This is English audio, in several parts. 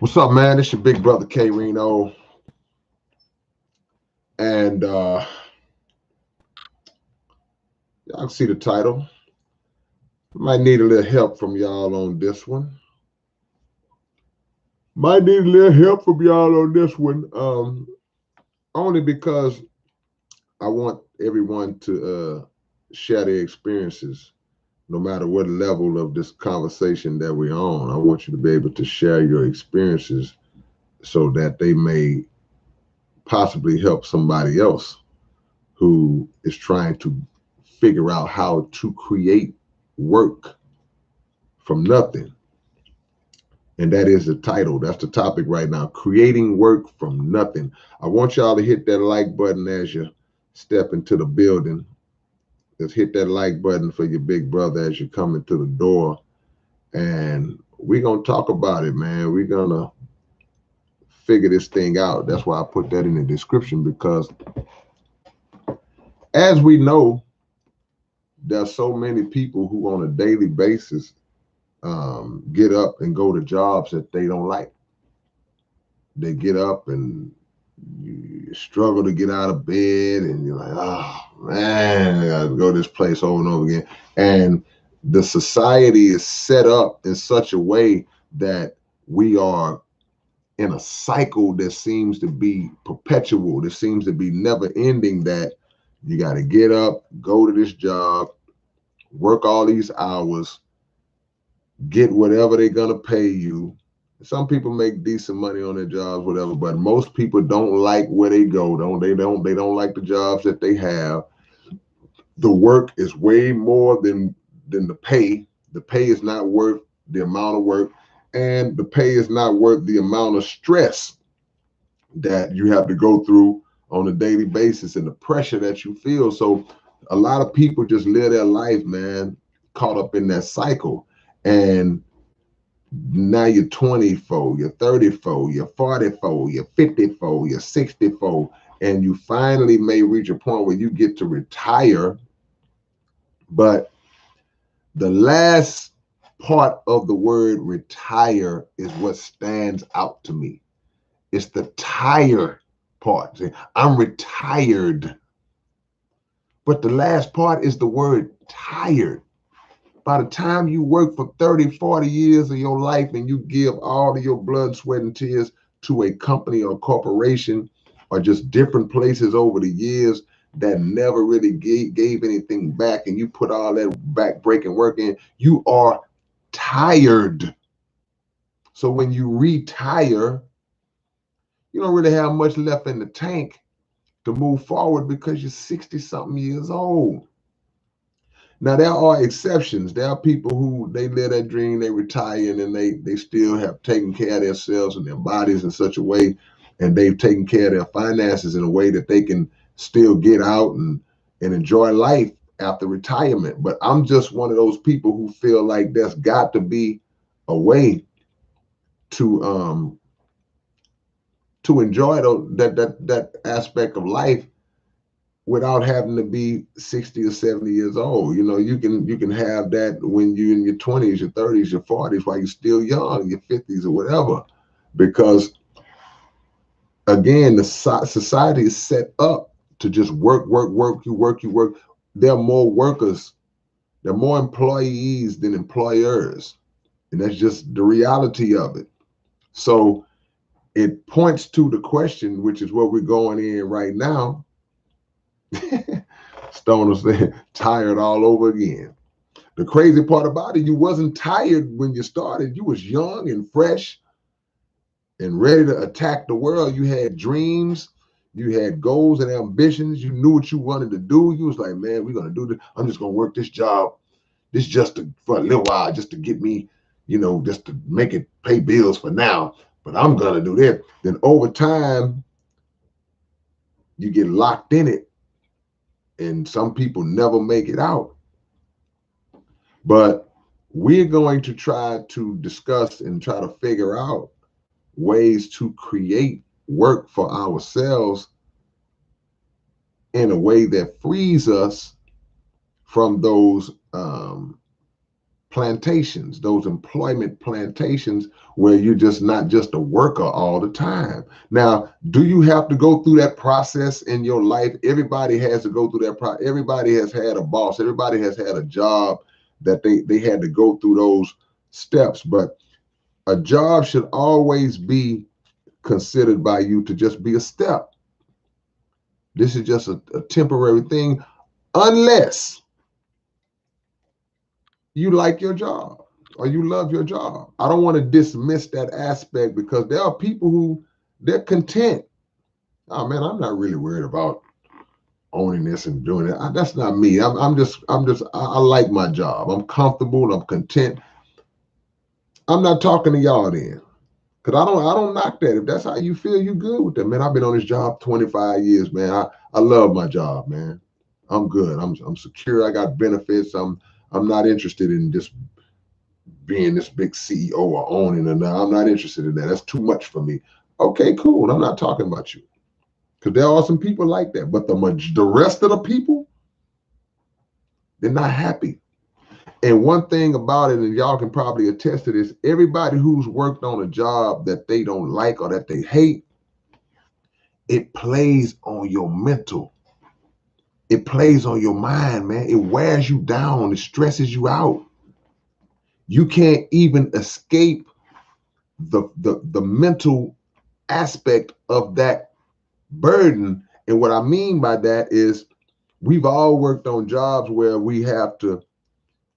What's up, man? It's your big brother K-Rino. And y'all can see the title. Might need a little help from y'all on this one. Might need a little help from y'all on this one. Only because I want everyone to share their experiences, no matter what level of this conversation that we're on. I want you to be able to share your experiences so that they may possibly help somebody else who is trying to figure out how to create work from nothing. And that is the title. That's the topic right now. Creating work from nothing. I want y'all to hit that like button as you step into the building. Just hit that like button for your big brother as you come into the door. And we're going to talk about it, man. We're going to figure this thing out. That's why I put that in the description, because as we know, there's so many people who on a daily basis get up and go to jobs that they don't like. They get up and you struggle to get out of bed, and you're like, oh man, I gotta go to this place over and over again. And the society is set up in such a way that we are in a cycle that seems to be perpetual, that seems to be never ending, that you got to get up, go to this job, work all these hours, get whatever they're gonna pay you. Some people make decent money on their jobs, whatever, but most people don't like where they go. They don't like the jobs that they have. The work is way more than the pay. The pay is not worth the amount of work, and the pay is not worth the amount of stress that you have to go through on a daily basis and the pressure that you feel. So a lot of people just live their life, man, caught up in that cycle. And now you're 24, you're 34, you're 44, you're 54, you're 64, and you finally may reach a point where you get to retire. But the last part of the word retire is what stands out to me. It's the tire part. See, I'm retired. But the last part is the word tired. By the time you work for 30, 40 years of your life and you give all of your blood, sweat, and tears to a company or corporation or just different places over the years that never really gave anything back, and you put all that back breaking work in, you are tired. So when you retire, you don't really have much left in the tank to move forward because you're 60 something years old. Now there are exceptions. There are people who they live that dream, they retire, and then they still have taken care of themselves and their bodies in such a way, and they've taken care of their finances in a way that they can still get out and enjoy life after retirement. But I'm just one of those people who feel like there's got to be a way to enjoy that aspect of life without having to be 60 or 70 years old. You know, you can have that when you're in your 20s, your 30s, your 40s, while you're still young, your 50s or whatever. Because again, the society is set up to just work, work, work, you work, you work. There are more workers, there are more employees than employers. And that's just the reality of it. So it points to the question, which is what we're going in right now. Stoner said, tired all over again. The crazy part about it, you wasn't tired when you started. You was young and fresh and ready to attack the world. You had dreams, you had goals and ambitions. You knew what you wanted to do. You was like, man, we're gonna do this. I'm just gonna work this job, this for a little while, just to get me, just to make it pay bills for now. But I'm gonna do this. Then over time, you get locked in it, and some people never make it out. But we're going to try to discuss and try to figure out ways to create work for ourselves in a way that frees us from those plantations, those employment plantations where you're just not just a worker all the time. Now, do you have to go through that process in your life? Everybody has to go through that process. Everybody has had a boss. Everybody has had a job that they had to go through those steps. But a job should always be considered by you to just be a step. This is just a temporary thing, unless you like your job or you love your job. I don't want to dismiss that aspect because there are people who they're content. Oh man, I'm not really worried about owning this and doing it. That's not me. I like my job. I'm comfortable. I'm content. I'm not talking to y'all then. Cause I don't knock that. If that's how you feel, you good with that, man. I've been on this job 25 years, man. I love my job, man. I'm good. I'm secure. I got benefits. I'm not interested in just being this big CEO or owning it. Now I'm not interested in that. That's too much for me. Okay, cool. I'm not talking about you. Because there are some people like that. But the rest of the people, they're not happy. And one thing about it, and y'all can probably attest to this, everybody who's worked on a job that they don't like or that they hate, it plays on your mental. It plays on your mind, man. It wears you down. It stresses you out. You can't even escape the mental aspect of that burden. And what I mean by that is we've all worked on jobs where we have to,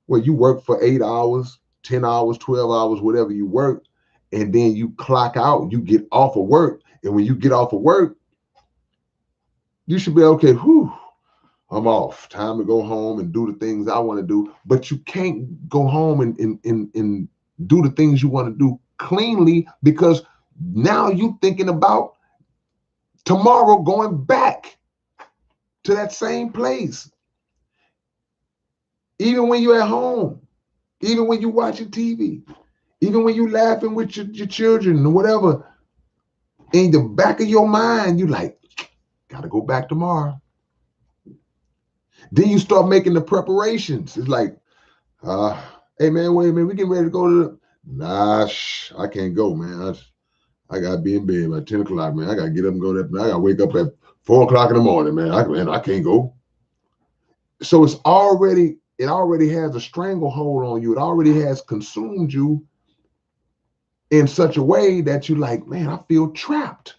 well, you work for 8 hours, 10 hours, 12 hours, whatever you work, and then you clock out, you get off of work. And when you get off of work, you should be okay, whew, I'm off. Time to go home and do the things I want to do. But you can't go home and do the things you want to do cleanly because now you're thinking about tomorrow going back to that same place. Even when you're at home, even when you're watching TV, even when you're laughing with your children or whatever, in the back of your mind, you like, gotta go back tomorrow. Then you start making the preparations. It's like, hey man, wait a minute, we getting ready to go to nah, I can't go, man. I gotta be in bed by 10 o'clock, man. I gotta get up and go there. I gotta wake up at 4 o'clock in the morning, man. I can't go. So it already has a stranglehold on you. It already has consumed you in such a way that you like, man, I feel trapped.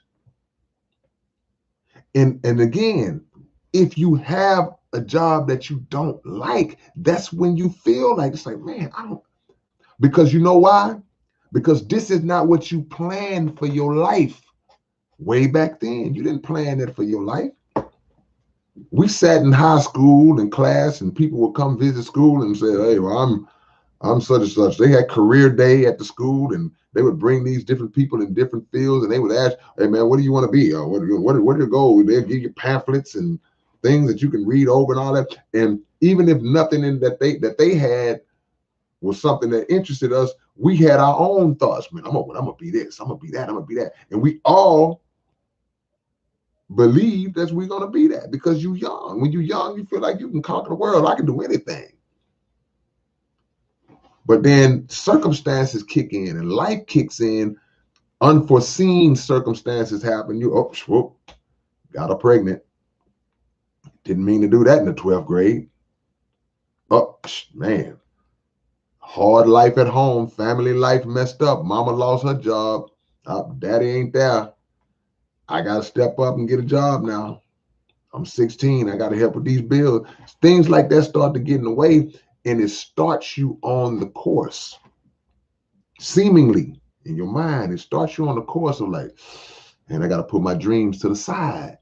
And again, if you have a job that you don't like, that's when you feel like it's like, man, I don't, because you know why? Because this is not what you planned for your life way back then. You didn't plan that for your life. We sat in high school in class and people would come visit school and say, hey, well, I'm such and such. They had career day at the school and they would bring these different people in different fields and they would ask, hey man, what do you want to be? Or what are your goals? They'll give you pamphlets and things that you can read over and all that. And even if nothing in that they had was something that interested us, we had our own thoughts. Man, I'm gonna be this, I'm gonna be that, I'm gonna be that. And we all believe that we're gonna be that because you're young. When you're young, you feel like you can conquer the world. I can do anything. But then circumstances kick in and life kicks in. Unforeseen circumstances happen. You, oh, whoop, got her pregnant. Didn't mean to do that in the 12th grade. Oh, man. Hard life at home. Family life messed up. Mama lost her job. Daddy ain't there. I got to step up and get a job now. I'm 16. I got to help with these bills. Things like that start to get in the way, and it starts you on the course. Seemingly, in your mind, it starts you on the course of like, and I got to put my dreams to the side.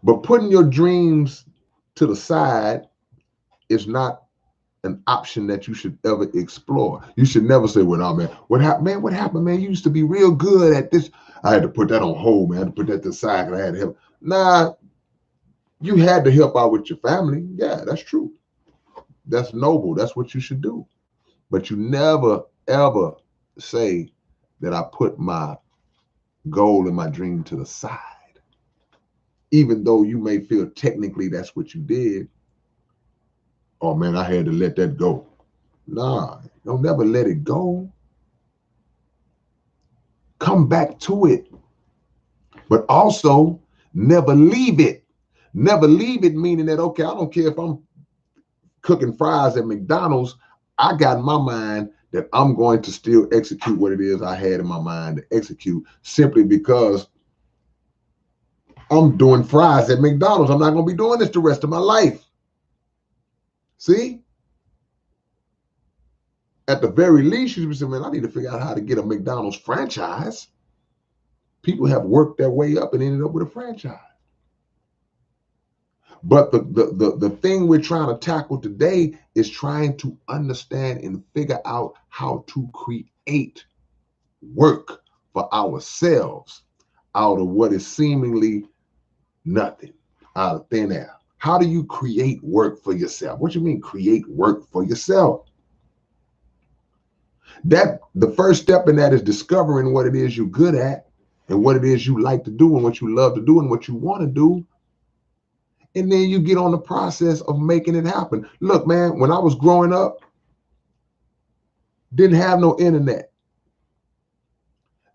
But putting your dreams to the side is not an option that you should ever explore. You should never say, well, no, man, what happened? Man, what happened, man? You used to be real good at this. I had to put that on hold, man. I had to put that to the side because I had to help. Nah, you had to help out with your family. Yeah, that's true. That's noble. That's what you should do. But you never, ever say that I put my goal and my dream to the side. Even though you may feel technically that's what you did, Oh man, I had to let that go. Nah, don't never let it go. Come back to it. But also never leave it. Never leave it, meaning that, okay, I don't care if I'm cooking fries at McDonald's. I got in my mind that I'm going to still execute what it is I had in my mind to execute, simply because I'm doing fries at McDonald's. I'm not going to be doing this the rest of my life. See? At the very least, you should say, man, I need to figure out how to get a McDonald's franchise. People have worked their way up and ended up with a franchise. But the thing we're trying to tackle today is trying to understand and figure out how to create work for ourselves out of what is seemingly nothing, out of thin air. How do you create work for yourself? What do you mean create work for yourself? That the first step in that is discovering what it is you're good at and what it is you like to do and what you love to do and what you want to do. And then you get on the process of making it happen. Look, man, when I was growing up, didn't have no internet.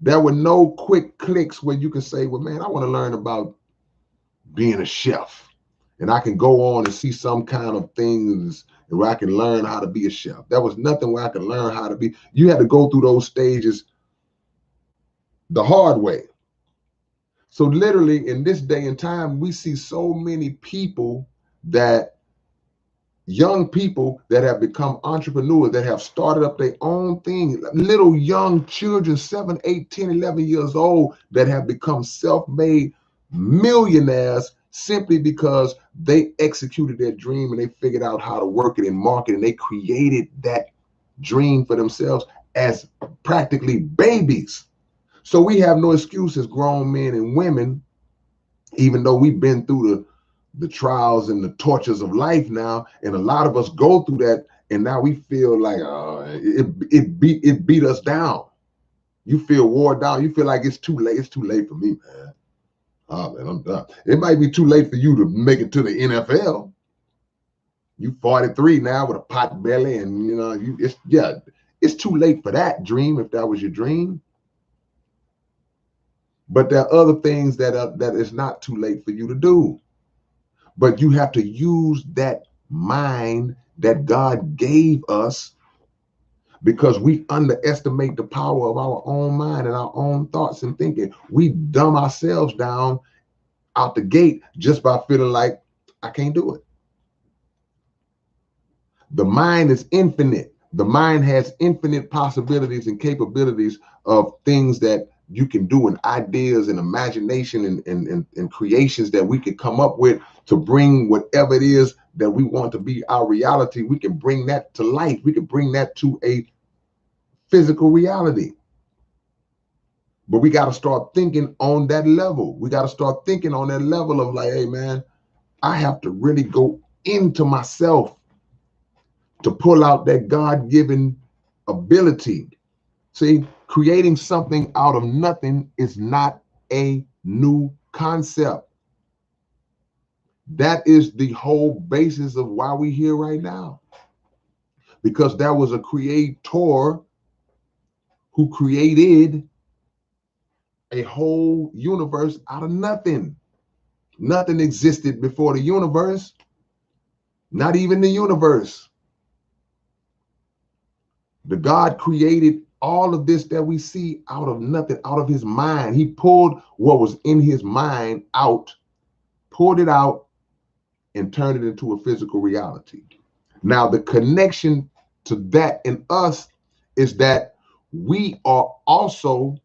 There were no quick clicks where you can say, well, man, I want to learn about being a chef. And I can go on and see some kind of things where I can learn how to be a chef. There was nothing where I could learn how to be. You had to go through those stages the hard way. So literally in this day and time, we see so many people young people that have become entrepreneurs, that have started up their own thing, little young children, 7, 8, 10, 11 years old, that have become self-made millionaires simply because they executed their dream and they figured out how to work it and market, and they created that dream for themselves as practically babies. So we have no excuse as grown men and women, even though we've been through the trials and the tortures of life now, and a lot of us go through that, and now we feel like it beat us down. You feel wore down. You feel like it's too late. It's too late for me, man. Oh man, I'm done. It might be too late for you to make it to the NFL. You 43 now with a pot belly, and you know it's too late for that dream if that was your dream. But there are other things that is not too late for you to do. But you have to use that mind that God gave us, because we underestimate the power of our own mind and our own thoughts and thinking. We dumb ourselves down out the gate just by feeling like I can't do it. The mind is infinite. The mind has infinite possibilities and capabilities of things that you can do, and ideas and imagination and creations that we can come up with to bring whatever it is that we want to be our reality. We can bring that to life. We can bring that to a physical reality. But we got to start thinking on that level. We got to start thinking on that level of like, hey man, I have to really go into myself to pull out that God-given ability. See, creating something out of nothing is not a new concept. That is the whole basis of why we're here right now. Because there was a creator who created a whole universe out of nothing. Nothing existed before the universe, not even the universe. The God created all of this that we see out of nothing, out of his mind. He pulled what was in his mind out, pulled it out, and turned it into a physical reality. Now, the connection to that in us is that we are also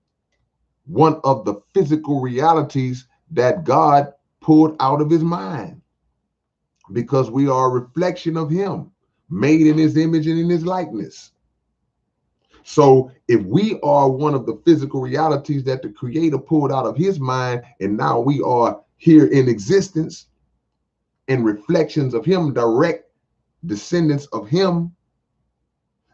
one of the physical realities that God pulled out of his mind, because we are a reflection of him, made in his image and in his likeness. So if we are one of the physical realities that the creator pulled out of his mind, and now we are here in existence and reflections of him, direct descendants of him,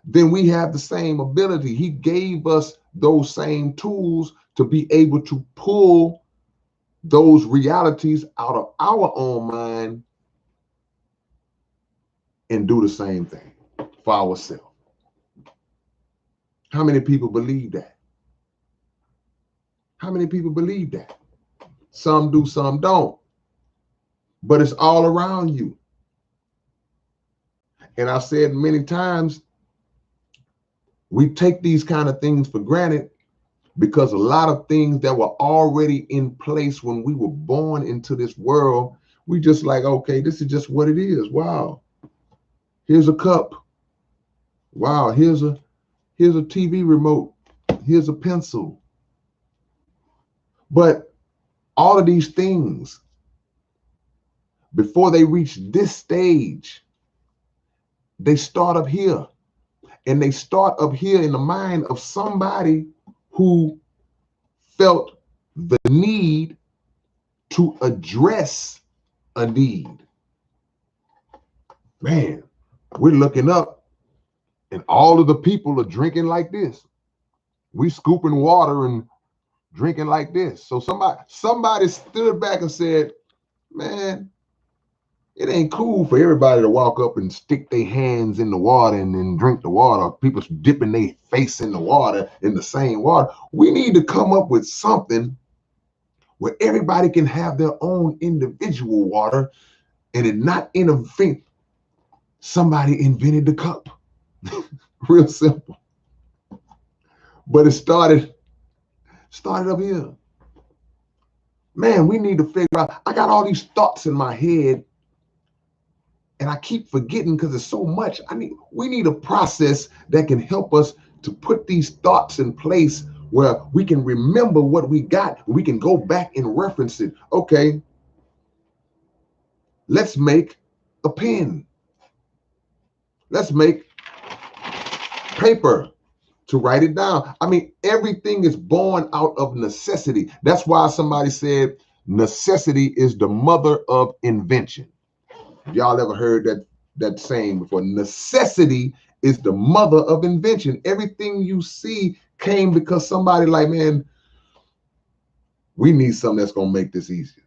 then we have the same ability. He gave us those same tools to be able to pull those realities out of our own mind and do the same thing for ourselves. How many people believe that? How many people believe that? Some do, some don't. But it's all around you. And I've said many times, we take these kind of things for granted because a lot of things that were already in place when we were born into this world, we just like, okay, this is just what it is. Wow. Here's a cup. Wow, here's a TV remote. Here's a pencil. But all of these things, before they reach this stage, they start up here. And they start up here in the mind of somebody who felt the need to address a need. Man, we're looking up and all of the people are drinking like this. We scooping water and drinking like this. So somebody stood back and said, man, it ain't cool for everybody to walk up and stick their hands in the water and then drink the water. People dipping their face in the water, in the same water. We need to come up with something where everybody can have their own individual water and it not interfere. Somebody invented the cup. Real simple. But it started up here. Man, we need to figure out, I got all these thoughts in my head and I keep forgetting because there's so much. We need a process that can help us to put these thoughts in place where we can remember what we got. We can go back and reference it. Okay, let's make a pen. Let's make paper to write it down. I mean, everything is born out of necessity. That's why somebody said necessity is the mother of invention. Y'all ever heard that saying before? Necessity is the mother of invention. Everything you see came because somebody like, man, we need something that's gonna make this easier.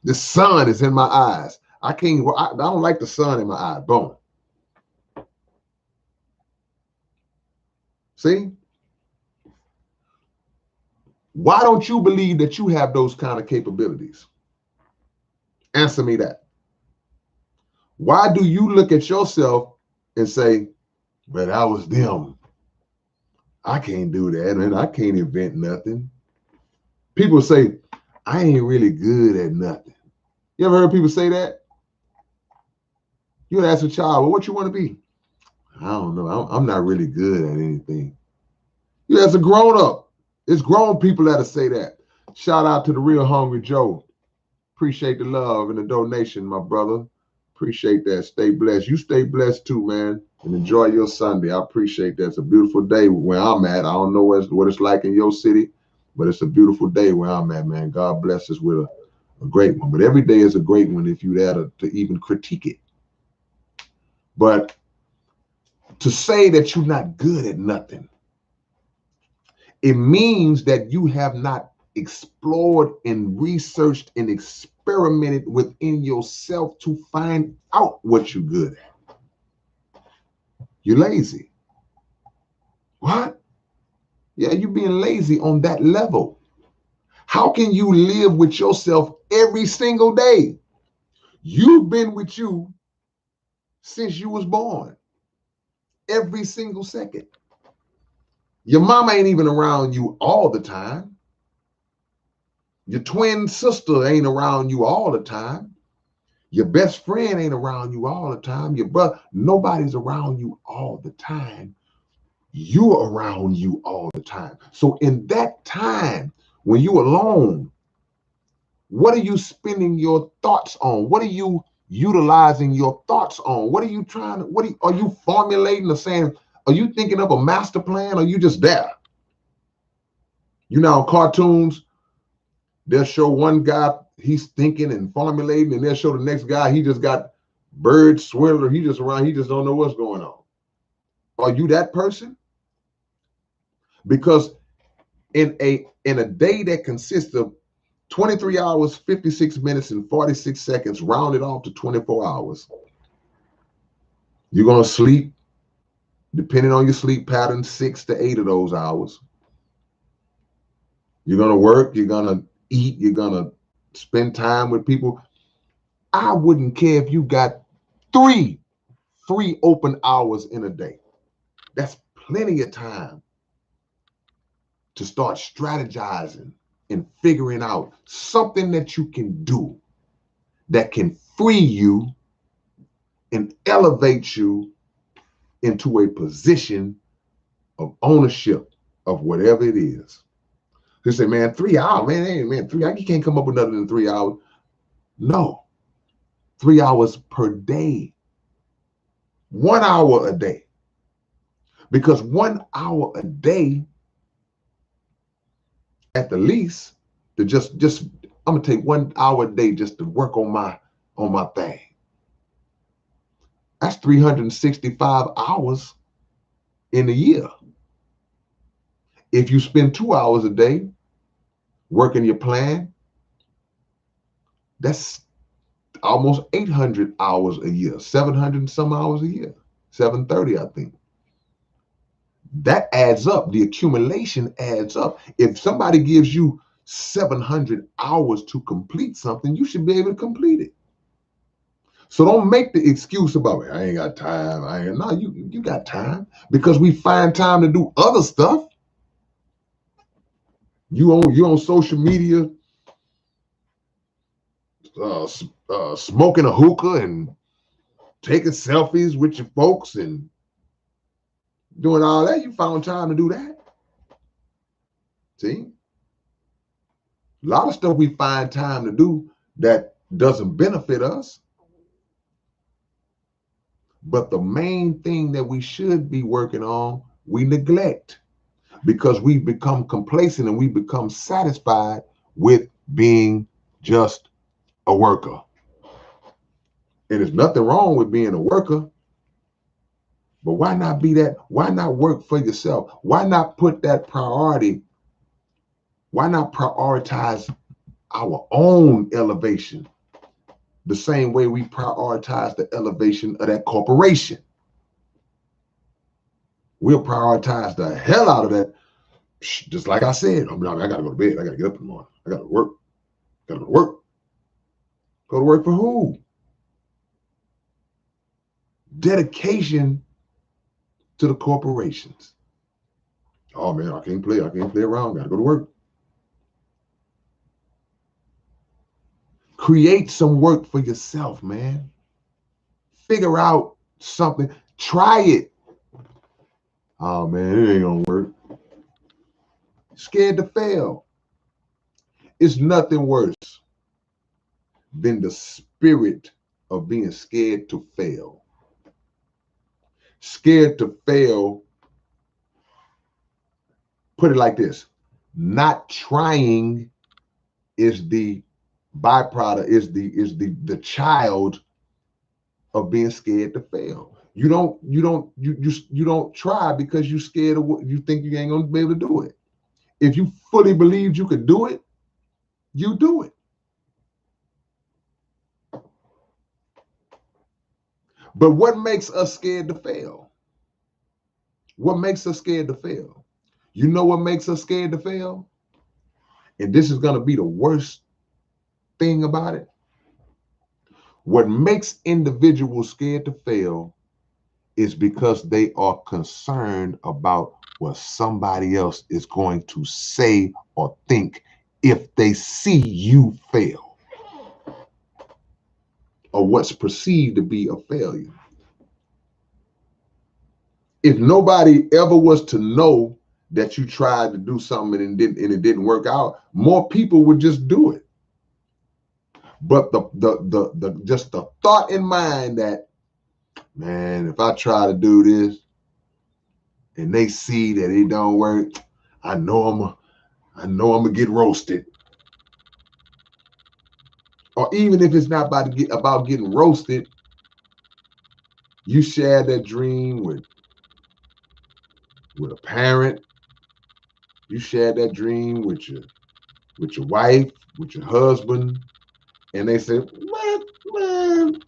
The sun is in my eyes. I don't like the sun in my eye. Boom. See? Why don't you believe that you have those kind of capabilities? Answer me that. Why do you look at yourself and say, but I was them. I can't do that, and I can't invent nothing. People say, I ain't really good at nothing. You ever heard people say that? You would ask a child, well, what you want to be? I don't know. I'm not really good at anything. You as a grown-up, it's grown people that'll say that. Shout out to the Real Hungry Joe. Appreciate the love and the donation, my brother. Appreciate that. Stay blessed. You stay blessed too, man, and enjoy your Sunday. I appreciate that. It's a beautiful day where I'm at. I don't know what it's like in your city, but it's a beautiful day where I'm at, man. God bless us with a great one. But every day is a great one if you dare to even critique it. But to say that you're not good at nothing, it means that you have not explored and researched and experimented within yourself to find out what you're good at. You're lazy. What? Yeah, you're being lazy on that level. How can you live with yourself every single day? You've been with you since you was born. Every single second. Your mama ain't even around you all the time. Your twin sister ain't around you all the time. Your best friend ain't around you all the time. Your brother, nobody's around you all the time. You're around you all the time. So in that time, when you're alone, what are you spending your thoughts on? What are you utilizing your thoughts on? What are you trying to, are you formulating or saying, are you thinking of a master plan or are you just there? You know, cartoons, they'll show one guy, he's thinking and formulating, and they'll show the next guy, he just got birds swirling, he just around, he just don't know what's going on. Are you that person? Because in a day that consists of 23 hours, 56 minutes, and 46 seconds, rounded off to 24 hours, You're going to sleep, depending on your sleep pattern, 6 to 8 of those hours. You're going to work, you're going to eat, you're going to spend time with people. I wouldn't care if you got 3 free open hours in a day. That's plenty of time to start strategizing and figuring out something that you can do that can free you and elevate you into a position of ownership of whatever it is. They say, man, 3 hours, man, 3 hours, you can't come up with nothing in 3 hours. No, 3 hours per day, 1 hour a day. Because 1 hour a day, at the least, to just I'm gonna take 1 hour a day just to work on my thing. That's 365 hours in a year. If you spend 2 hours a day working your plan, that's almost 800 hours a year, 700 and some hours a year, 730, I think. That adds up. The accumulation adds up. If somebody gives you 700 hours to complete something, you should be able to complete it. So don't make the excuse about it. I ain't got time. No, you got time, because we find time to do other stuff. You on social media, smoking a hookah and taking selfies with your folks and doing all that. You found time to do that. See, a lot of stuff we find time to do that doesn't benefit us. But the main thing that we should be working on, we neglect, because we become complacent and we become satisfied with being just a worker. And there's nothing wrong with being a worker, but why not be that? Why not work for yourself? Why not put that priority? Why not prioritize our own elevation the same way we prioritize the elevation of that corporation? We'll prioritize the hell out of that. Just like I said, I gotta go to bed. I gotta get up in the morning. I gotta work. Gotta go to work. Go to work for who? Dedication to the corporations. Oh man, I can't play around. Gotta go to work. Create some work for yourself, man. Figure out something. Try it. Oh man, it ain't gonna work. Scared to fail. It's nothing worse than the spirit of being scared to fail. Scared to fail. Put it like this: not trying is the byproduct, is the child of being scared to fail. You don't try because you're scared of what you think you ain't gonna be able to do it. If you fully believed you could do it, you do it. But what makes us scared to fail? What makes us scared to fail? You know what makes us scared to fail? And this is gonna be the worst thing about it. What makes individuals scared to fail is because they are concerned about what somebody else is going to say or think if they see you fail, or what's perceived to be a failure. If nobody ever was to know that you tried to do something and it didn't work out, more people would just do it. But the just the thought in mind that, man, if I try to do this and they see that it don't work, I know I'm gonna get roasted. Or even if it's not about getting roasted, you share that dream with a parent. You share that dream with your wife, with your husband, and they say, man,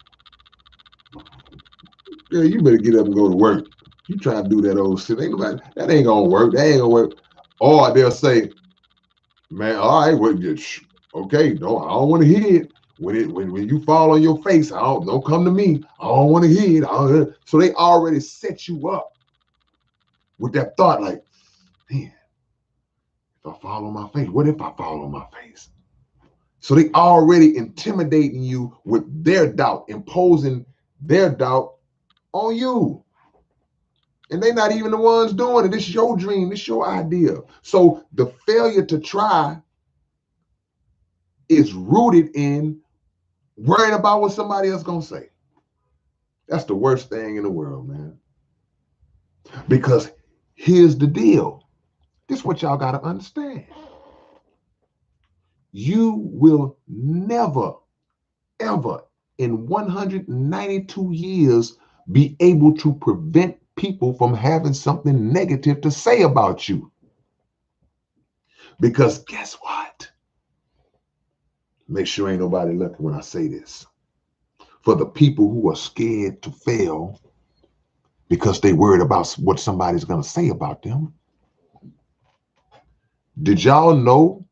Girl, you better get up and go to work. You trying to do that old shit. That ain't gonna work. That ain't gonna work. Or they'll say, man, all right, well, okay, no, I don't want to hear it. When you fall on your face, don't come to me. I don't want to hear it. So they already set you up with that thought, like, man, if I fall on my face, what if I fall on my face? So they already intimidating you with their doubt, imposing their doubt on you. And they're not even the ones doing it. It's your dream. It's your idea. So the failure to try is rooted in worrying about what somebody else gonna say. That's the worst thing in the world, man. Because here's the deal. This is what y'all gotta understand. You will never, ever in 192 years be able to prevent people from having something negative to say about you. Because guess what? Make sure ain't nobody looking when I say this. For the people who are scared to fail because they worried about what somebody's going to say about them. Did y'all know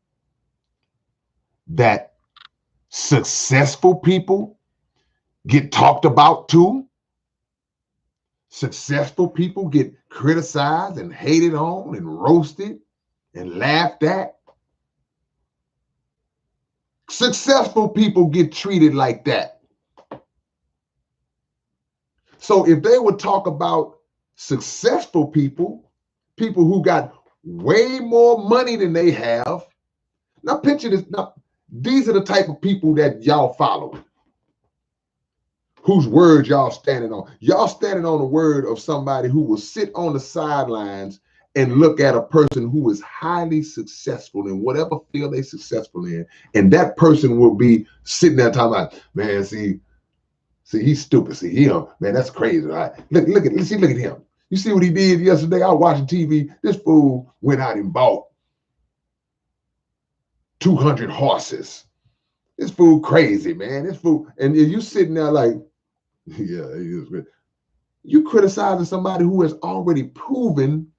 that successful people get talked about too? Successful people get criticized and hated on and roasted and laughed at. Successful people get treated like that. So if they would talk about successful people, people who got way more money than they have. Now picture this. Now, these are the type of people that y'all follow. Whose words y'all standing on? Y'all standing on the word of somebody who will sit on the sidelines and look at a person who is highly successful in whatever field they're successful in. And that person will be sitting there talking about, man, see, he's stupid. See, man, that's crazy. Right? Look at him. You see what he did yesterday? I was watching TV. This fool went out and bought 200 horses. This fool crazy, man. This fool, and you sitting there like, yeah, he is. You criticizing somebody who has already proven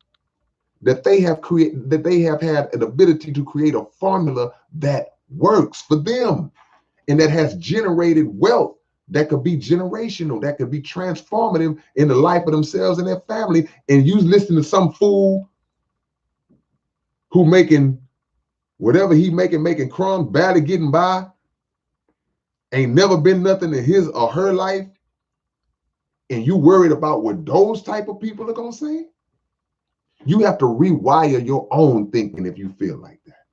that they have had an ability to create a formula that works for them and that has generated wealth that could be generational, that could be transformative in the life of themselves and their family. And you listen to some fool who making whatever he making crumbs, barely getting by, ain't never been nothing in his or her life, and you worried about what those type of people are gonna say? You have to rewire your own thinking if you feel like that.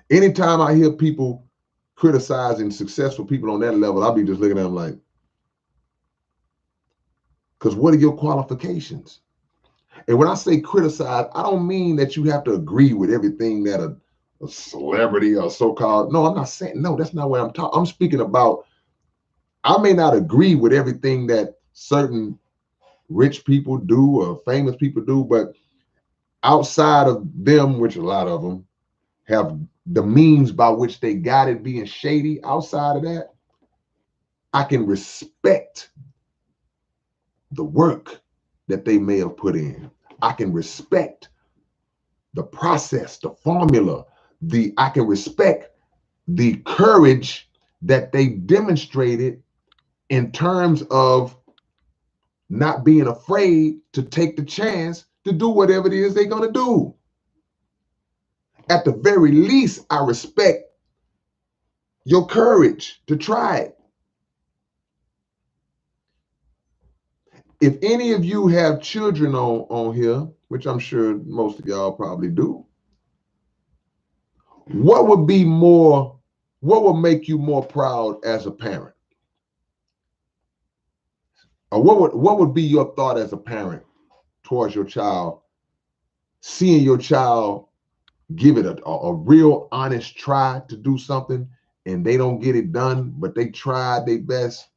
Anytime I hear people criticizing successful people on that level, I'll be just looking at them like, because what are your qualifications? And when I say criticize, I don't mean that you have to agree with everything that a celebrity or so-called, no, I'm not saying, no, that's not what I'm talking. I'm speaking about, I may not agree with everything that certain rich people do or famous people do, but outside of them, which a lot of them have the means by which they got it being shady, outside of that, I can respect the work that they may have put in. I can respect the process, the formula, I can respect the courage that they demonstrated in terms of not being afraid to take the chance to do whatever it is they're going to do. At the very least, I respect your courage to try it. If any of you have children on here, which I'm sure most of y'all probably do, what would make you more proud as a parent? Or what would be your thought as a parent towards your child, seeing your child give it a real honest try to do something and they don't get it done, but they tried their best,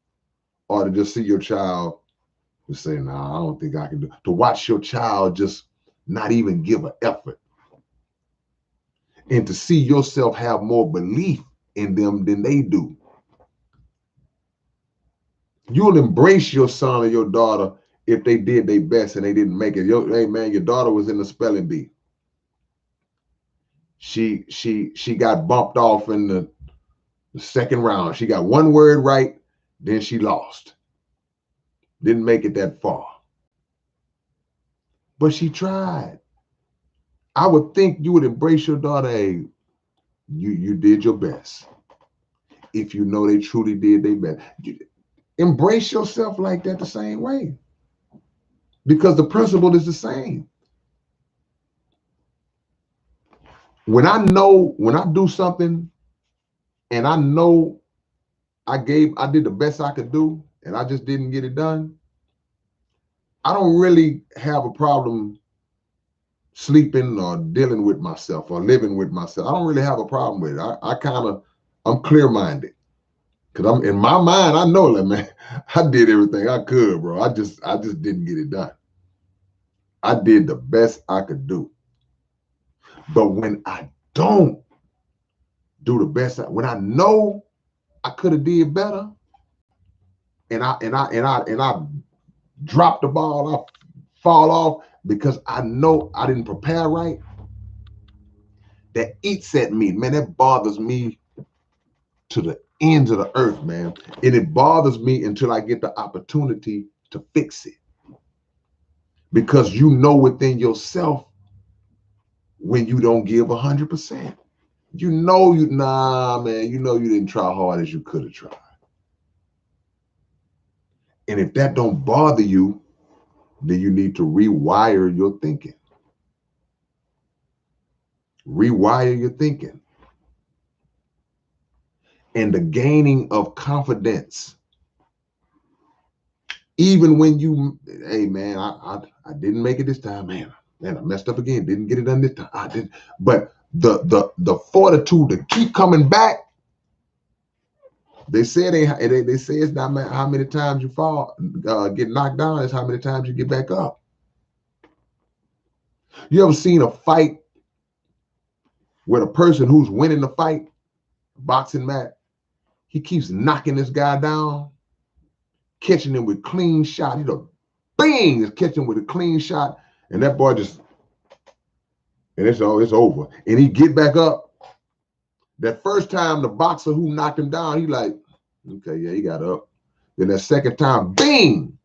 or to just see your child and say, nah, I don't think I can do, to watch your child just not even give an effort, and to see yourself have more belief in them than they do. You'll embrace your son or your daughter if they did their best and they didn't make it. Hey man, your daughter was in the spelling bee. She got bumped off in the second round. She got one word right, then she lost. Didn't make it that far. But she tried. I would think you would embrace your daughter. Hey, you did your best. If you know they truly did their best. Embrace yourself like that the same way. Because the principle is the same. When I do something and I know I did the best I could do and I just didn't get it done, I don't really have a problem sleeping or dealing with myself or living with myself. I don't really have a problem with it. I'm clear-minded. Cause I'm in my mind, I know that, man, I did everything I could, bro. I just didn't get it done. I did the best I could do. But when I don't do the best, when I know I could have did better, and I drop the ball, I fall off because I know I didn't prepare right, that eats at me, man. That bothers me to the ends of the earth, man. And it bothers me until I get the opportunity to fix it. Because you know within yourself when you don't give 100%. Nah, man, you know you didn't try hard as you could have tried. And if that don't bother you, then you need to rewire your thinking. Rewire your thinking. And the gaining of confidence. Even when hey man, I didn't make it this time, man, I messed up again, didn't get it done this time. I did, but the fortitude to keep coming back. They say they say it's not how many times you fall, get knocked down, it's how many times you get back up. You ever seen a fight where the person who's winning the fight, boxing match, he keeps knocking this guy down, catching him with clean shot. He just bang, is catching with a clean shot, and that boy just, and it's over. And he get back up. That first time, the boxer who knocked him down, he like, okay, yeah, he got up. Then that second time, bang.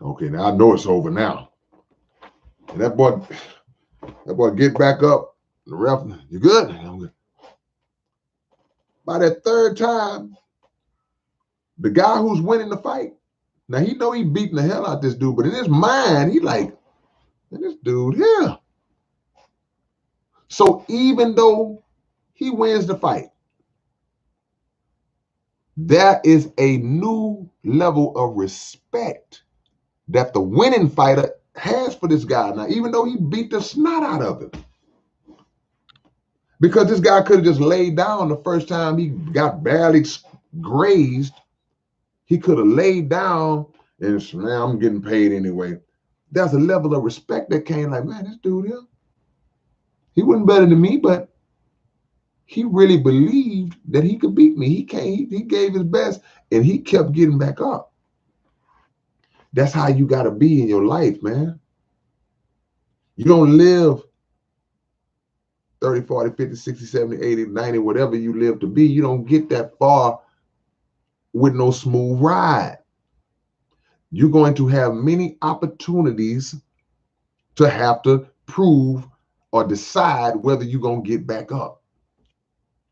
Okay, now I know it's over now. And that boy get back up. The ref, you good? I'm good. By that third time, the guy who's winning the fight, now he know he beating the hell out this dude, but in his mind, he like, this dude here. So even though he wins the fight, there is a new level of respect that the winning fighter has for this guy. Now, even though he beat the snot out of him, because this guy could have just laid down the first time he got barely grazed. He could have laid down and said, man, I'm getting paid anyway. There's a level of respect that came like, man, this dude here, he wasn't better than me, but he really believed that he could beat me. He gave his best and he kept getting back up. That's how you got to be in your life, man. You don't live 30, 40, 50, 60, 70, 80, 90, whatever you live to be. You don't get that far with no smooth ride. You're going to have many opportunities to have to prove or decide whether you're going to get back up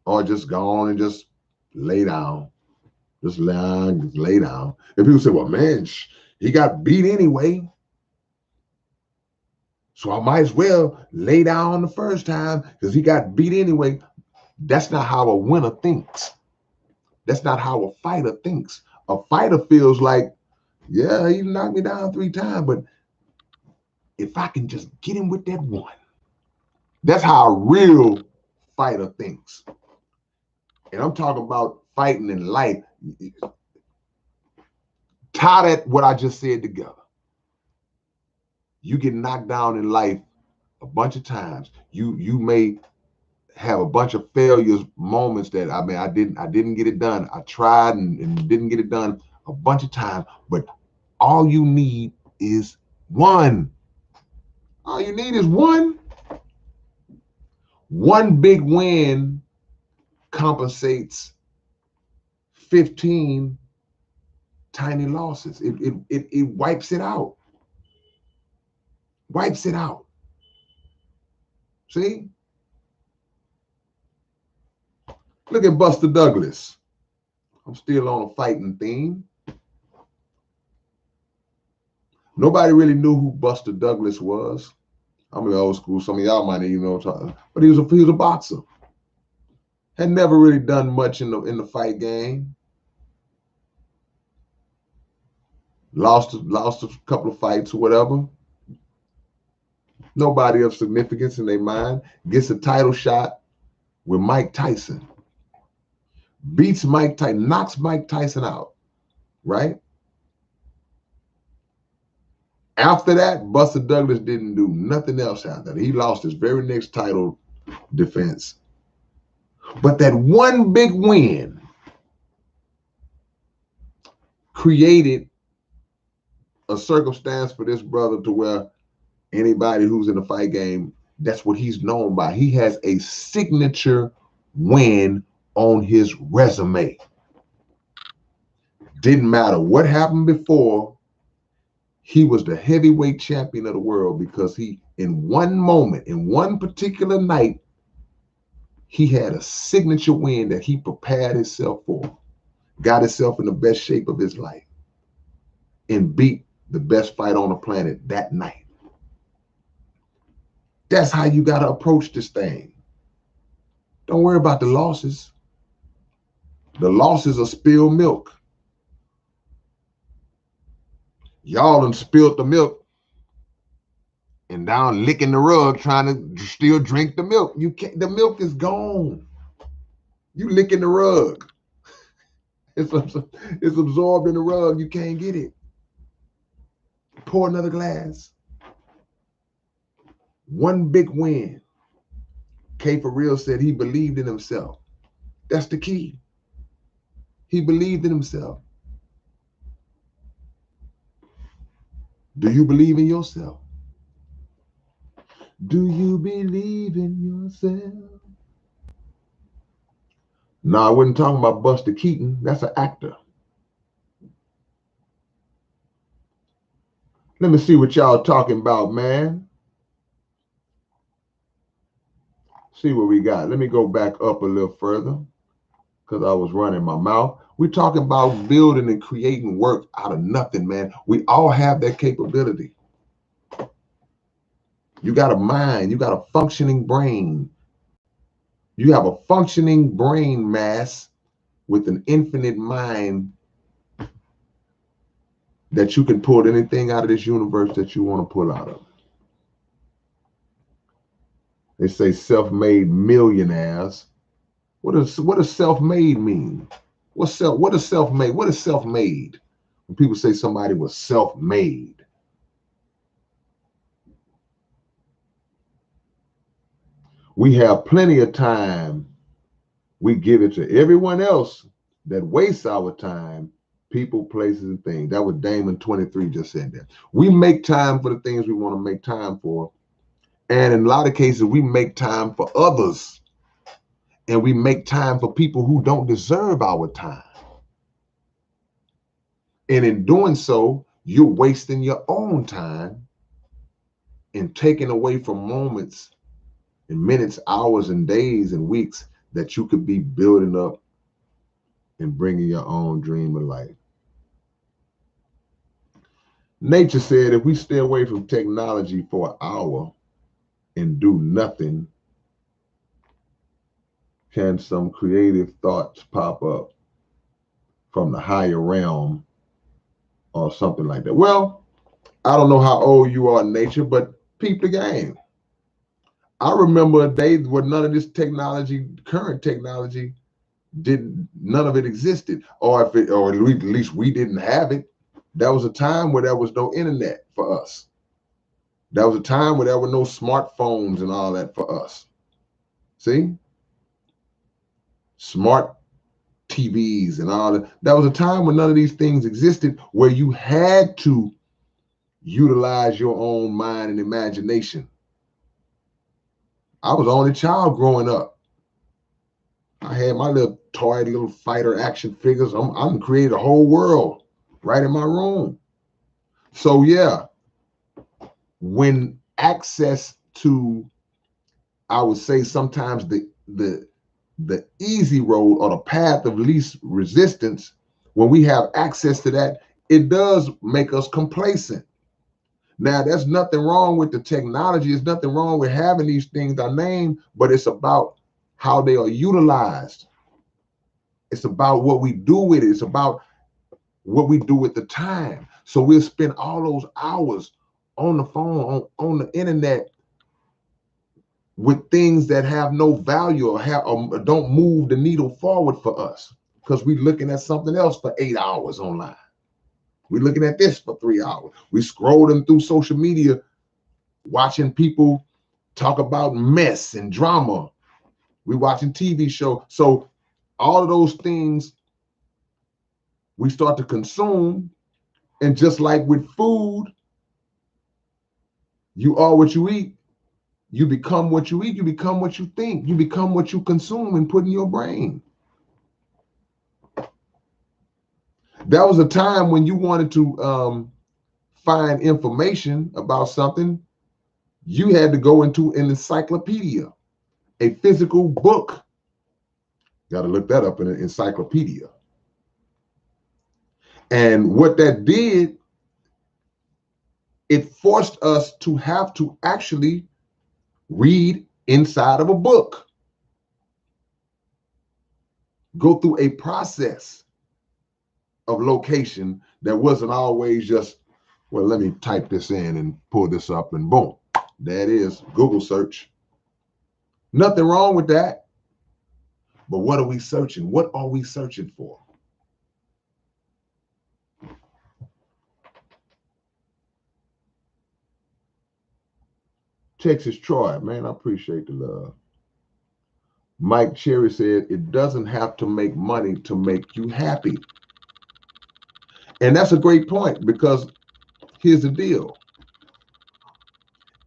or just go on and just lay down. Just lay down. And people say, well, man, he got beat anyway, so I might as well lay down the first time because he got beat anyway. That's not how a winner thinks. That's not how a fighter thinks. A fighter feels like, yeah, he knocked me down 3 times, but if I can just get him with that one. That's how a real fighter thinks. And I'm talking about fighting in life. Tie that what I just said together. You get knocked down in life a bunch of times. You may have a bunch of failures, moments that I didn't get it done. I tried and didn't get it done. a bunch of times, but all you need is one. All you need is one. One big win compensates 15 tiny losses. It wipes it out. Wipes it out. See? Look at Buster Douglas. I'm still on a fighting theme. Nobody really knew who Buster Douglas was. I'm in the old school. Some of y'all might even know what I'm talking about. But he was a boxer. Had never really done much in the fight game. Lost a couple of fights or whatever. Nobody of significance in their mind. Gets a title shot with Mike Tyson. Beats Mike Tyson, knocks Mike Tyson out, right? After that, Buster Douglas didn't do nothing else after that. He lost his very next title defense. But that one big win created a circumstance for this brother to where anybody who's in the fight game, that's what he's known by. He has a signature win on his resume. Didn't matter what happened before, he was the heavyweight champion of the world because he, in one moment, in one particular night, he had a signature win that he prepared himself for, got himself in the best shape of his life, and beat the best fight on the planet that night. That's how you got to approach this thing. Don't worry about the losses. The losses are spilled milk. Y'all done spilled the milk and down licking the rug trying to still drink the milk. You can't, the milk is gone. You licking the rug. It's absorbed in the rug. You can't get it. Pour another glass. One big win. K for real said he believed in himself. That's the key. He believed in himself. Do you believe in yourself? Do you believe in yourself? No, I wasn't talking about Buster Keaton. That's an actor. Let me see what y'all talking about, man. See what we got. Let me go back up a little further because I was running my mouth. We're talking about building and creating work out of nothing, man. We all have that capability. You got a mind. You got a functioning brain. You have a functioning brain mass with an infinite mind that you can pull anything out of this universe that you want to pull out of. They say self-made millionaires. What does self-made mean? What is self-made? What is self-made? When people say somebody was self-made. We have plenty of time. We give it to everyone else that wastes our time, people, places, and things. That was Damon 23 just said that. We make time for the things we want to make time for. And in a lot of cases, we make time for others. And we make time for people who don't deserve our time. And in doing so, you're wasting your own time and taking away from moments and minutes, hours, and days and weeks that you could be building up and bringing your own dream of life. Nature said if we stay away from technology for an hour and do nothing, can some creative thoughts pop up from the higher realm or something like that? Well, I don't know how old you are in nature, but peep the game. I remember a day where none of this technology, current technology, none of it existed, or at least we didn't have it. There was a time where there was no internet for us. There was a time where there were no smartphones and all that for us. See? Smart TVs and all that. That was a time when none of these things existed, where you had to utilize your own mind and imagination. I was the only child growing up. I had my little toy, little fighter action figures. I'm created a whole world right in my room. So yeah, when access to, I would say sometimes the easy road or the path of least resistance, when we have access to that, it does make us complacent. Now, there's nothing wrong with the technology. There's nothing wrong with having these things I named, but it's about how they are utilized. It's about what we do with it. It's about what we do with the time. So we'll spend all those hours on the phone, on the internet, with things that have no value or don't move the needle forward for us, because we're looking at something else for 8 hours online. We're looking at this for 3 hours. We scrolling through social media, watching people talk about mess and drama. We're watching TV shows. So all of those things we start to consume, and just like with food, you are what you eat. You become what you eat. You become what you think. You become what you consume and put in your brain. That was a time when you wanted to find information about something. You had to go into an encyclopedia, a physical book. Got to look that up in an encyclopedia. And what that did, it forced us to have to actually read inside of a book, go through a process of location that wasn't always just, well, let me type this in and pull this up and boom, that is Google search. Nothing wrong with that. But what are we searching? What are we searching for? Texas Troy, man, I appreciate the love. Mike Cherry said, it doesn't have to make money to make you happy. And that's a great point, because here's the deal.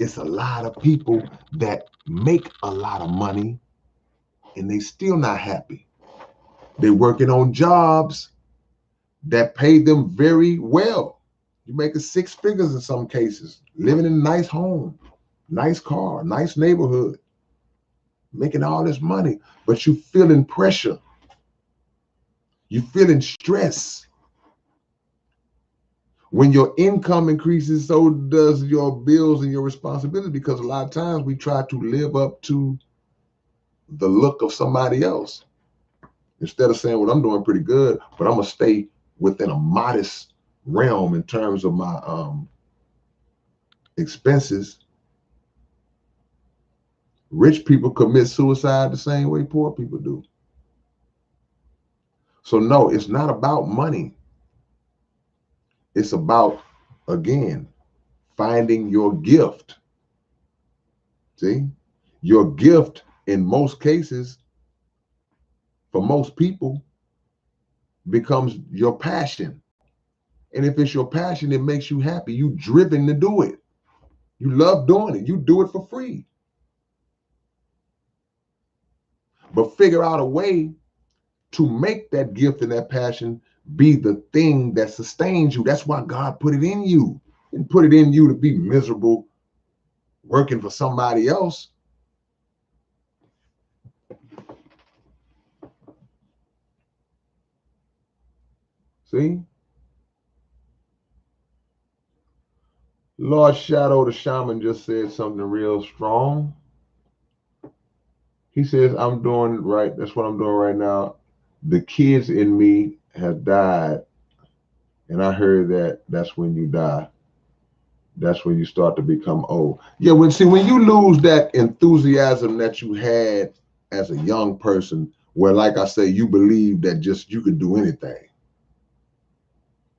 It's a lot of people that make a lot of money and they still not happy. They're working on jobs that pay them very well. You're making 6 figures in some cases, living in a nice home, nice car, nice neighborhood, making all this money, but you feeling pressure. You feeling stress. When your income increases, so does your bills and your responsibility, because a lot of times we try to live up to the look of somebody else. Instead of saying, well, I'm doing pretty good, but I'm going to stay within a modest realm in terms of my expenses. Rich people commit suicide the same way poor people do. So no, it's not about money. It's about, again, finding your gift. See, your gift in most cases, for most people, becomes your passion. And if it's your passion, it makes you happy. You driven to do it. You love doing it. You do it for free. But figure out a way to make that gift and that passion be the thing that sustains you. That's why God put it in you. And put it in you to be miserable working for somebody else. See? Lord Shadow the Shaman just said something real strong. He says, I'm doing right. That's what I'm doing right now. The kids in me have died. And I heard that that's when you die. That's when you start to become old. Yeah, when you lose that enthusiasm that you had as a young person, where, like I say, you believe that just you can do anything.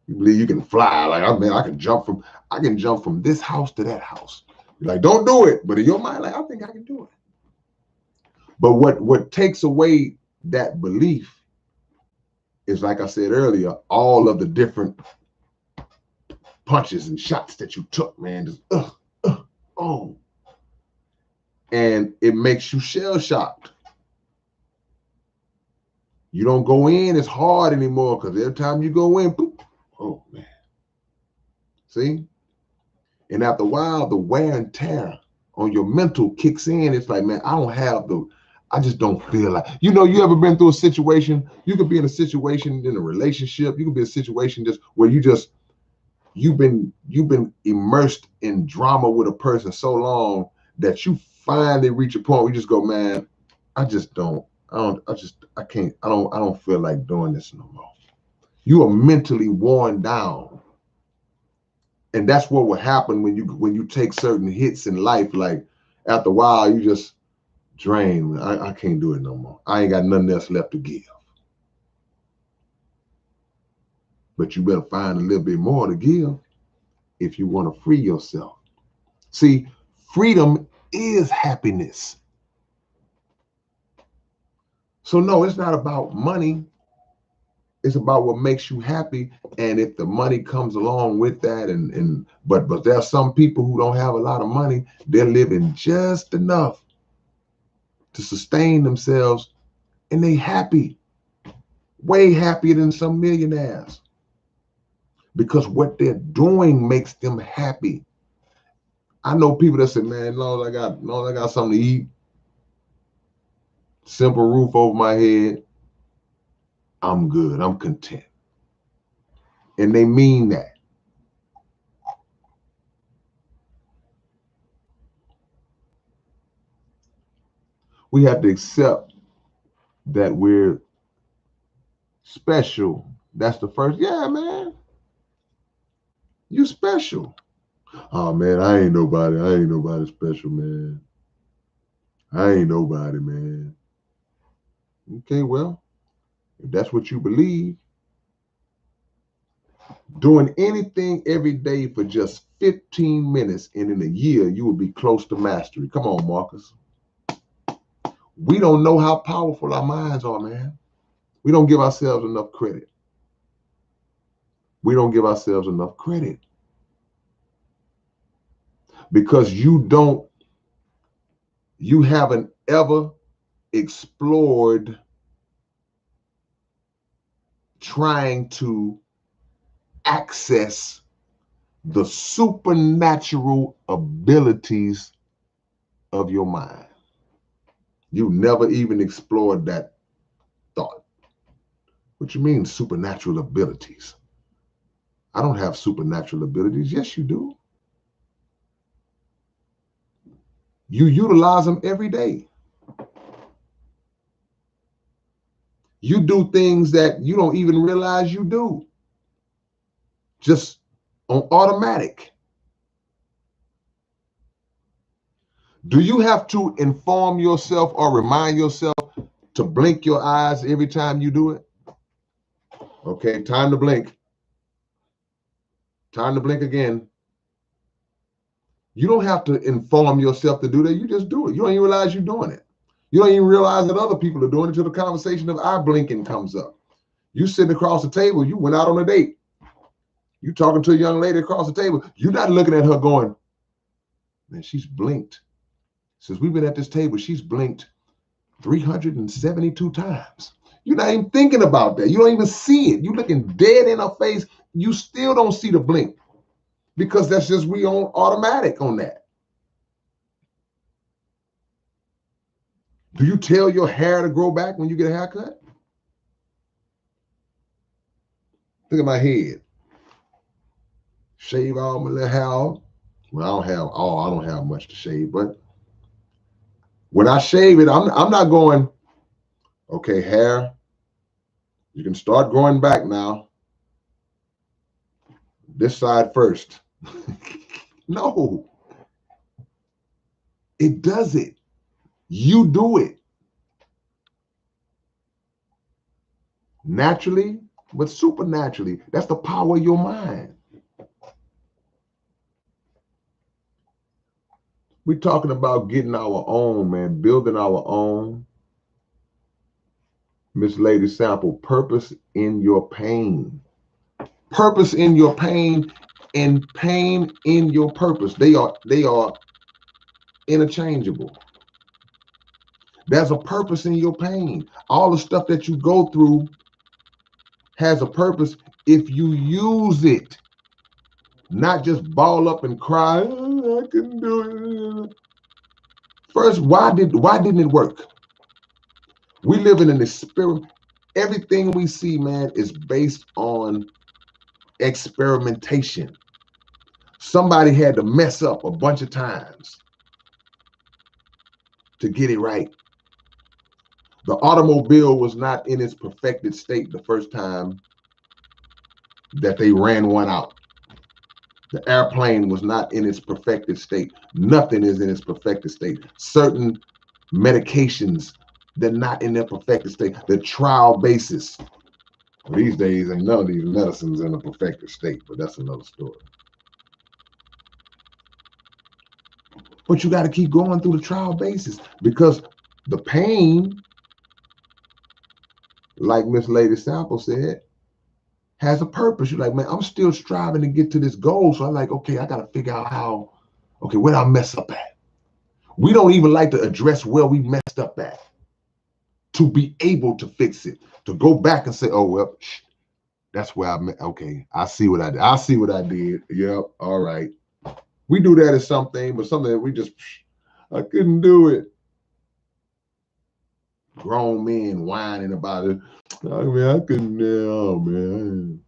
You believe you can fly. Like, I mean, I can jump from this house to that house. You're like, don't do it. But in your mind, like, I think I can do it. But what takes away that belief is, like I said earlier, all of the different punches and shots that you took, man. Just oh. And it makes you shell shocked. You don't go in as hard anymore because every time you go in, boop, oh man. See? And after a while, the wear and tear on your mental kicks in. It's like, man, I just don't feel like, you you ever been through a situation? You could be in a situation in a relationship. You could be in a situation just where you've been immersed in drama with a person so long that you finally reach a point where you just go, man, I don't feel like doing this no more. You are mentally worn down. And that's what will happen when you take certain hits in life. Like after a while, you just drain. I can't do it no more. I ain't got nothing else left to give. But you better find a little bit more to give if you want to free yourself. See, freedom is happiness. So no, it's not about money. It's about what makes you happy. And if the money comes along with that, but there are some people who don't have a lot of money, they're living just enough to sustain themselves, and they happy, way happier than some millionaires, because what they're doing makes them happy. I know people that say, man, as long as I got something to eat, simple roof over my head, I'm good, I'm content. And they mean that. We have to accept that we're special. That's the first, yeah, man, you special. Oh man, I ain't nobody special, man. I ain't nobody, man. Okay, well, if that's what you believe, doing anything every day for just 15 minutes and in a year, you will be close to mastery. Come on, Marcus. We don't know how powerful our minds are, man. We don't give ourselves enough credit. We don't give ourselves enough credit because you haven't ever explored trying to access the supernatural abilities of your mind. You never even explored that thought. What you mean supernatural abilities? I don't have supernatural abilities. Yes, you do. You utilize them every day. You do things that you don't even realize you do, just on automatic. Do you have to inform yourself or remind yourself to blink your eyes every time you do it? Okay, time to blink. Time to blink again. You don't have to inform yourself to do that. You just do it. You don't even realize you're doing it. You don't even realize that other people are doing it until the conversation of eye blinking comes up. You sitting across the table, you went out on a date. You talking to a young lady across the table. You're not looking at her going, man, she's blinked. Since we've been at this table, she's blinked 372 times. You're not even thinking about that. You don't even see it. You're looking dead in her face. You still don't see the blink because that's just we on automatic on that. Do you tell your hair to grow back when you get a haircut? Look at my head. Shave all my little hair off. Well, I don't have much to shave, but when I shave it, I'm not going, okay, hair, you can start growing back now. This side first. No, it does it. You do it naturally, but supernaturally. That's the power of your mind. We're talking about getting our own, man, building our own, Miss Lady Sample, purpose in your pain. Purpose in your pain and pain in your purpose. They are interchangeable. There's a purpose in your pain. All the stuff that you go through has a purpose if you use it. Not just ball up and cry, oh, I couldn't do it. First, why didn't it work? We live in an experiment. Everything we see, man, is based on experimentation. Somebody had to mess up a bunch of times to get it right. The automobile was not in its perfected state the first time that they ran one out. The airplane was not in its perfected state. Nothing is in its perfected state. Certain medications, they're not in their perfected state. The trial basis. These days, ain't none of these medicines in a perfected state, but that's another story. But you got to keep going through the trial basis because the pain, like Miss Lady Sample said, has a purpose. You're like, man, I'm still striving to get to this goal. So I'm like, okay, I got to figure out how, okay, where did I mess up at? We don't even like to address where we messed up at to be able to fix it, to go back and say, oh, well, that's where I met. Okay, I see what I did. I see what I did. Yep, all right. We do that as something, but something that we just, I couldn't do it. Grown men whining about it. I mean, I couldn't, oh man.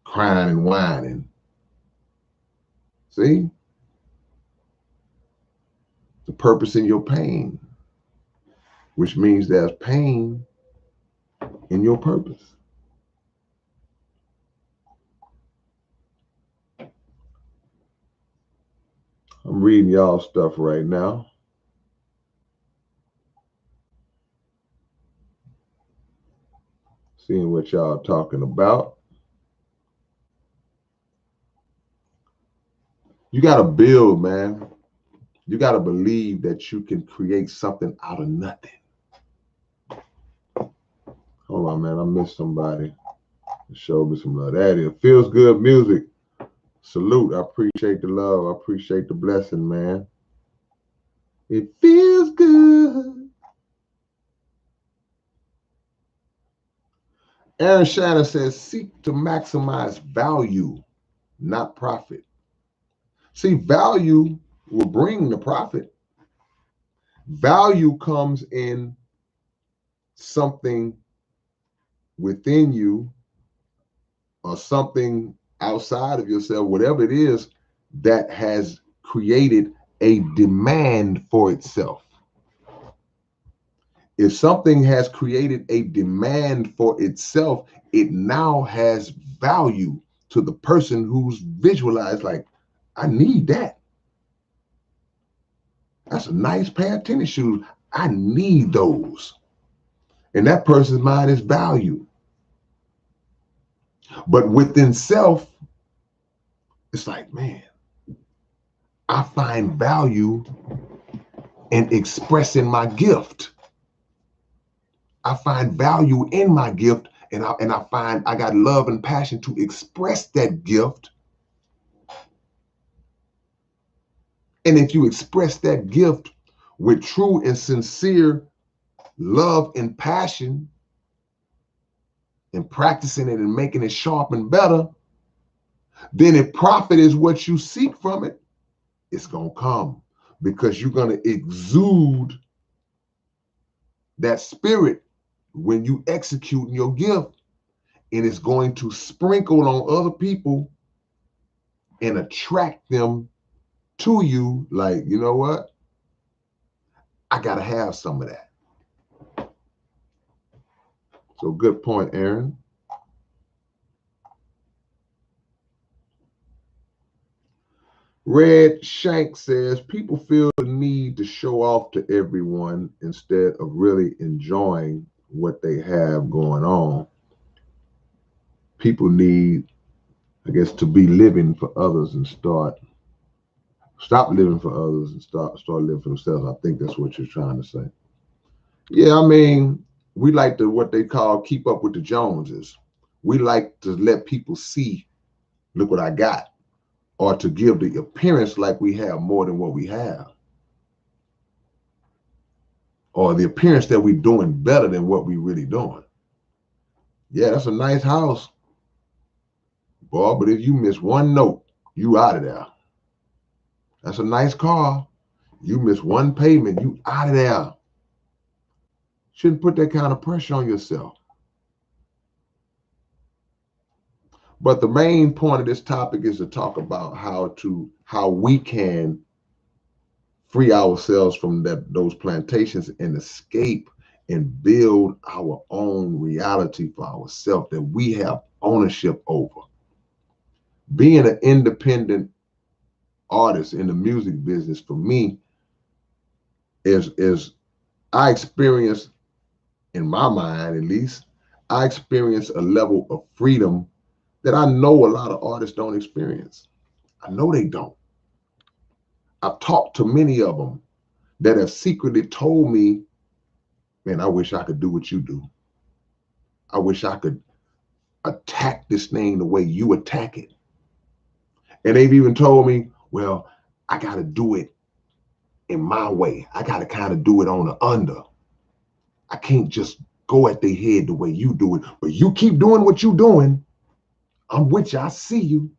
Crying and whining. See? The purpose in your pain, which means there's pain in your purpose. I'm reading y'all stuff right now. Seeing what y'all talking about. You got to build, man. You got to believe that you can create something out of nothing. Hold on, man. I missed somebody. Show me some love. That is feels good music. Salute. I appreciate the love. I appreciate the blessing, man. It feels good. Aaron Shannon says, seek to maximize value, not profit. See, value will bring the profit. Value comes in something within you or something outside of yourself, whatever it is that has created a demand for itself. If something has created a demand for itself, it now has value to the person who's visualized, like, I need that. That's a nice pair of tennis shoes. I need those. And that person's mind is value. But within self, it's like, man, I find value in expressing my gift. I find value in my gift, and I find I got love and passion to express that gift. And if you express that gift with true and sincere love and passion and practicing it and making it sharp and better, then if profit is what you seek from it, it's going to come because you're going to exude that spirit when you execute your gift, and it's going to sprinkle on other people and attract them to you like, you know what? I got to have some of that. So good point, Aaron. Red Shank says, people feel the need to show off to everyone instead of really enjoying what they have going on. People need, I guess, to be living for others and stop living for others and start living for themselves. I think that's what you're trying to say. Yeah, I mean, we like to what they call keep up with the Joneses. We like to let people see, look what I got, or to give the appearance like we have more than what we have, or the appearance that we're doing better than what we really doing. Yeah, that's a nice house, boy, but if you miss one note, you out of there. That's a nice car. You miss one payment, you out of there. Shouldn't put that kind of pressure on yourself. But the main point of this topic is to talk about how we can free ourselves from those plantations and escape and build our own reality for ourselves that we have ownership over. Being an independent artist in the music business for me is I experience, in my mind at least, I experience a level of freedom that I know a lot of artists don't experience. I know they don't. I've talked to many of them that have secretly told me, man, I wish I could do what you do. I wish I could attack this thing the way you attack it. And they've even told me, well, I got to do it in my way. I got to kind of do it on the under. I can't just go at their head the way you do it. But you keep doing what you're doing, I'm with you. I see you.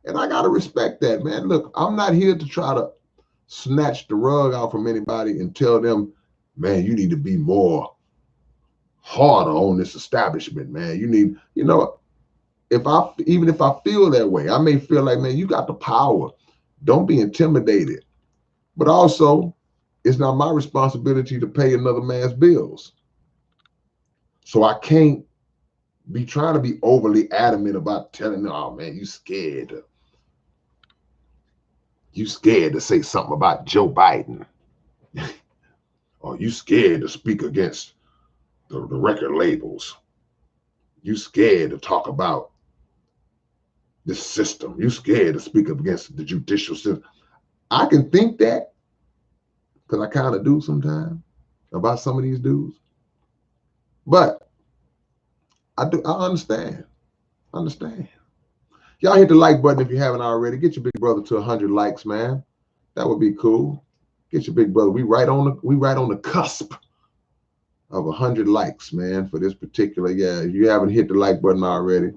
And I got to respect that, man. Look, I'm not here to try to snatch the rug out from anybody and tell them, man, you need to be more harder on this establishment, man. You need, even if I feel that way, I may feel like, man, you got the power. Don't be intimidated. But also, it's not my responsibility to pay another man's bills. So I can't be trying to be overly adamant about telling them, oh man, you scared. You scared to say something about Joe Biden. Or you scared to speak against the record labels. You scared to talk about this system. You scared to speak up against the judicial system. I can think that, because I kind of do sometimes, about some of these dudes. But I understand. Y'all hit the like button if you haven't already. Get your big brother to 100 likes, man. That would be cool. Get your big brother. We right on the cusp of 100 likes, man, for this particular. Yeah, if you haven't hit the like button already,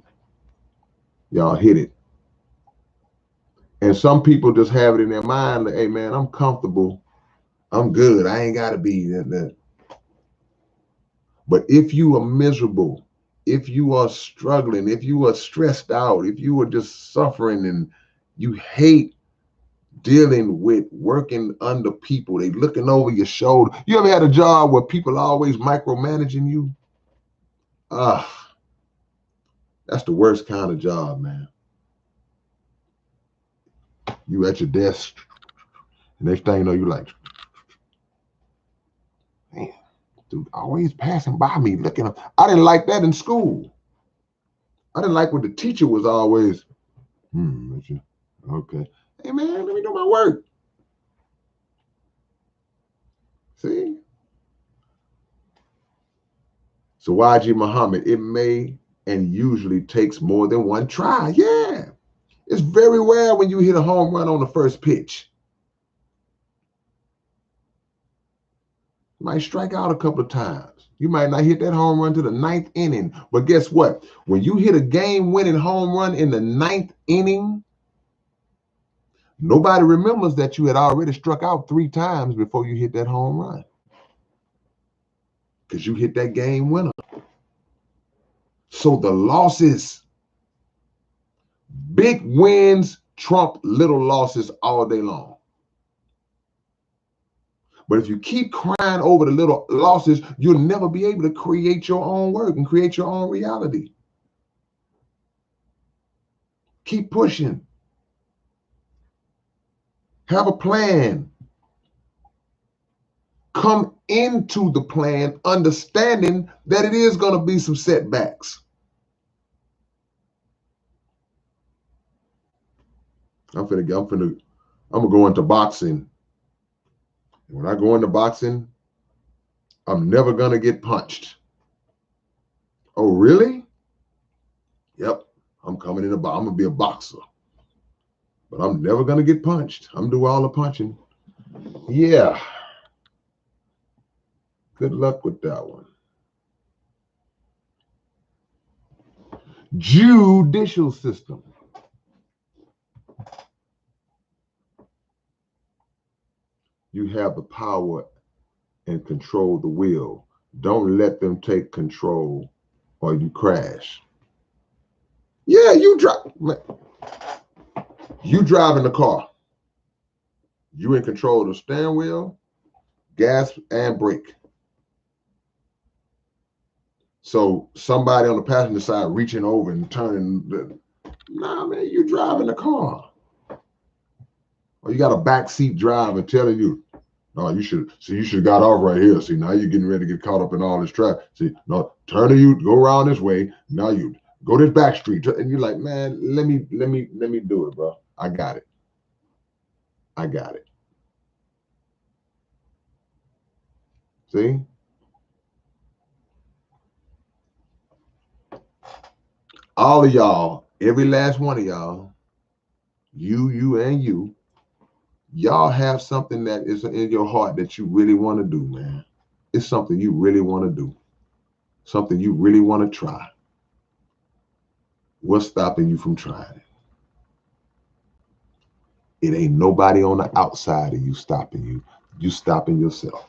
y'all hit it. And some people just have it in their mind that, hey, man, I'm comfortable. I'm good. I ain't got to be that. But if you are miserable, if you are struggling, if you are stressed out, if you are just suffering and you hate dealing with working under people, they looking over your shoulder. You ever had a job where people are always micromanaging you? That's the worst kind of job, man. You at your desk, the next thing you know, you like, man, dude, always passing by me looking up. I didn't like that in school. I didn't like when the teacher was always, okay. Hey, man, let me do my work. See? So YG Muhammad, it may and usually takes more than one try. Yeah. It's very rare when you hit a home run on the first pitch. You might strike out a couple of times. You might not hit that home run to the 9th inning. But guess what? When you hit a game-winning home run in the 9th inning, nobody remembers that you had already struck out 3 times before you hit that home run. Because you hit that game winner. So the losses, big wins trump little losses all day long. But if you keep crying over the little losses, you'll never be able to create your own work and create your own reality. Keep pushing. Have a plan. Come into the plan understanding that it is going to be some setbacks. I'm gonna go into boxing. When I go into boxing, I'm never going to get punched. Oh, really? Yep. I'm coming in I'm going to be a boxer. But I'm never going to get punched. I'm do all the punching. Yeah. Good luck with that one. Judicial system. You have the power and control the will. Don't let them take control or you crash. Yeah, you driving the car. You in control of the steering wheel, gas, and brake. So somebody on the passenger side reaching over and turning, nah, man, you driving the car. Or you got a backseat driver telling you, no, you should have got off right here. See, now you're getting ready to get caught up in all this traffic. See, no, turn you, go around this way. Now you go this back street. And you're like, man, let me do it, bro. I got it. See? All of y'all, every last one of y'all, you, y'all have something that is in your heart that you really want to do, man. It's something you really want to do. Something you really want to try. What's stopping you from trying it? It ain't nobody on the outside of you stopping you. You stopping yourself.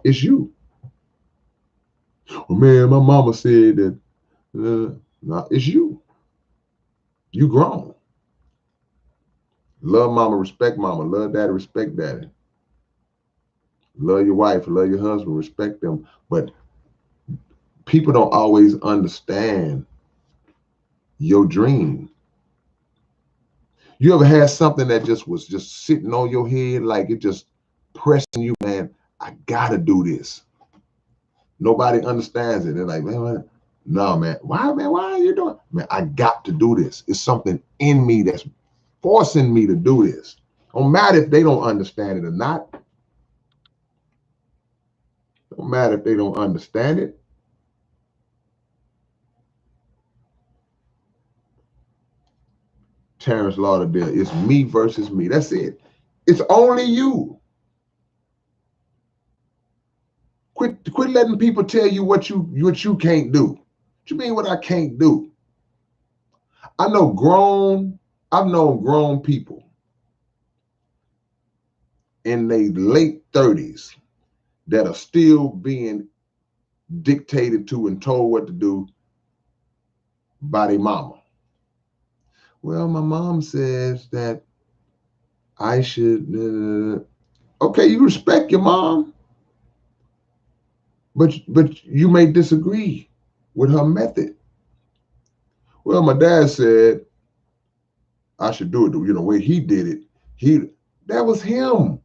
It's you. Well, man, my mama said that. No, it's you. You grown. Love mama, respect mama. Love daddy, respect daddy. Love your wife, love your husband, respect them. But people don't always understand your dream. You ever had something that was just sitting on your head, like it just pressing you, man, I gotta do this. Nobody understands it. They're like, man, no, man. Why are you doing? Man, I got to do this. It's something in me that's forcing me to do this. Don't matter if they don't understand it or not. Don't matter if they don't understand it. Terrence Lauderdale, it's me versus me. That's it. It's only you. Quit letting people tell you what you can't do. What you mean what I can't do? I've known grown people in their late 30s that are still being dictated to and told what to do by their mama. Well, my mom says that I should. Okay, you respect your mom, but you may disagree with her method. Well, my dad said I should do it the way he did it. That was him.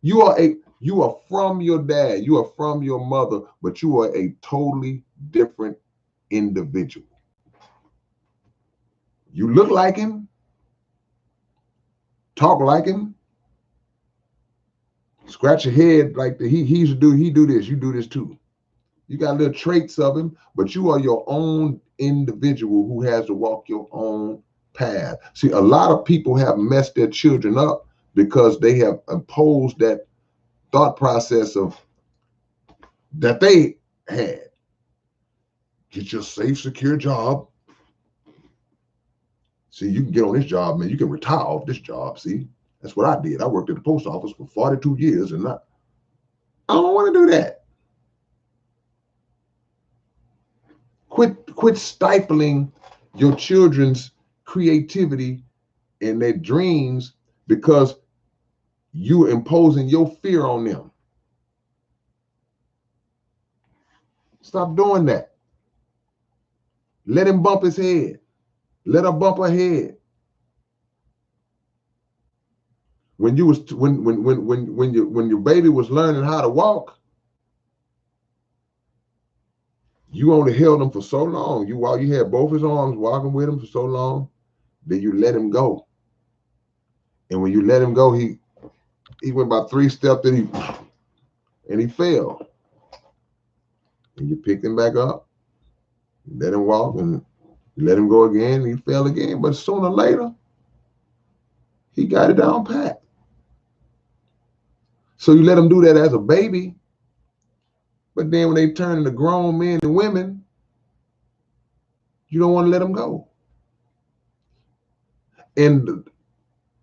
You are from your dad. You are from your mother, but you are a totally different individual. You look like him, talk like him, scratch your head like he do this, you do this too. You got little traits of him, but you are your own individual who has to walk your own path. See, a lot of people have messed their children up because they have imposed that thought process of that they had. Get your safe, secure job. See, you can get on this job, man. You can retire off this job. See, that's what I did. I worked at the post office for 42 years, and I don't want to do that. Quit stifling your children's creativity and their dreams because you're imposing your fear on them. Stop doing that. Let him bump his head. Let her bump her head. When your baby was learning how to walk, you only held him for so long. You had both his arms walking with him for so long, then you let him go. And when you let him go, he went about 3 steps, then and he fell. And you picked him back up, let him walk, and you let him go again, and he fell again. But sooner or later, he got it down pat. So you let him do that as a baby, but then when they turn into grown men and women, you don't want to let them go. And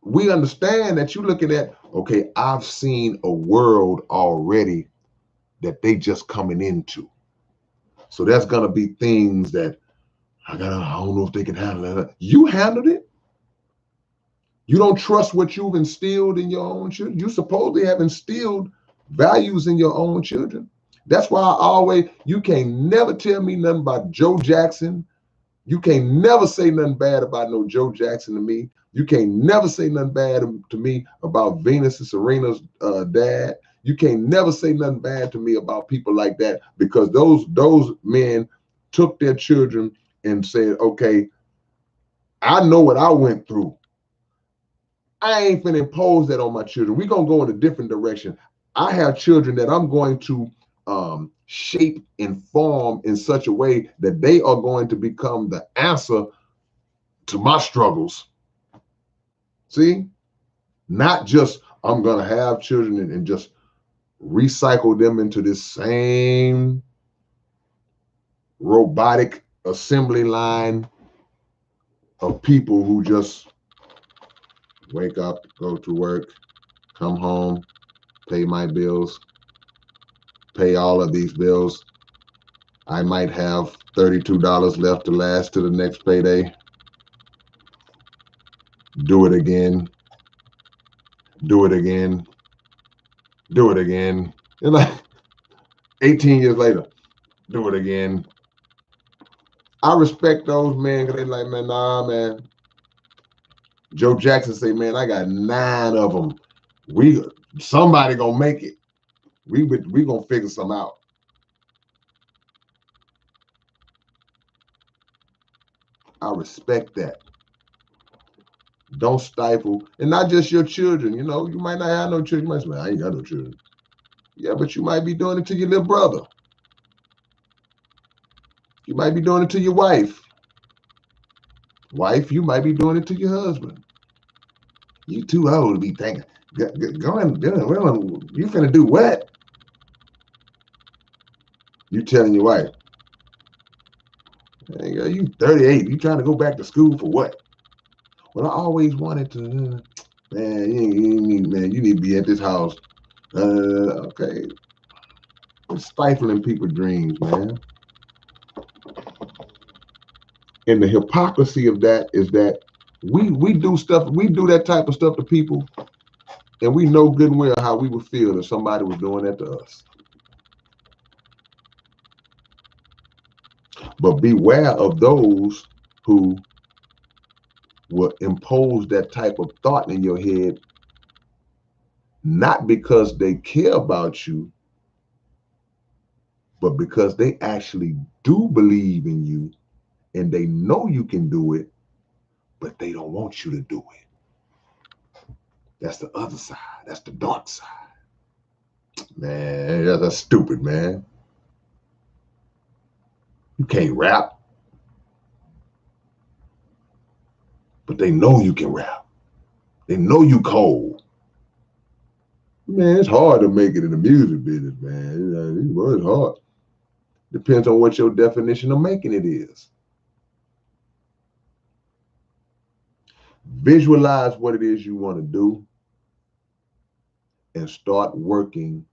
we understand that you're looking at, okay, I've seen a world already that they just coming into. So there's gonna be things that I don't know if they can handle that. You handled it. You don't trust what you've instilled in your own children. You supposedly have instilled values in your own children. That's why you can't never tell me nothing about Joe Jackson. You can't never say nothing bad about no Joe Jackson to me. You can't never say nothing bad to me about Venus and Serena's dad. You can't never say nothing bad to me about people like that, because those men took their children and said, okay, I know what I went through. I ain't finna impose that on my children. We're gonna go in a different direction. I have children that I'm going to shape and form in such a way that they are going to become the answer to my struggles. See, not just I'm gonna have children and just recycle them into this same robotic assembly line of people who just wake up, go to work, come home, pay my bills, pay all of these bills. I might have $32 left to last to the next payday. Do it again. Do it again. Do it again. And like 18 years later, do it again. I respect those men because they're like, man, nah, man. Joe Jackson say, man, I got 9 of them. Somebody gonna make it. We gonna figure something out. I respect that. Don't stifle, and not just your children. You know, you might not have no children. You might say, man, I ain't got no children. Yeah, but you might be doing it to your little brother. You might be doing it to your wife. Wife, you might be doing it to your husband. You too old to be thinking. Going, you finna do what? You telling your wife, hey, girl, you 38. You trying to go back to school for what? Well, I always wanted to, man, you need to be at this house. Okay. It's stifling people's dreams, man. And the hypocrisy of that is that we do that type of stuff to people, and we know good and well how we would feel if somebody was doing that to us. But beware of those who will impose that type of thought in your head, not because they care about you, but because they actually do believe in you and they know you can do it, but they don't want you to do it. That's the other side. That's the dark side. Man, that's stupid, man. You can't rap, but they know you can rap. They know you cold. Man, it's hard to make it in the music business, man. It's hard. Depends on what your definition of making it is. Visualize what it is you want to do and start working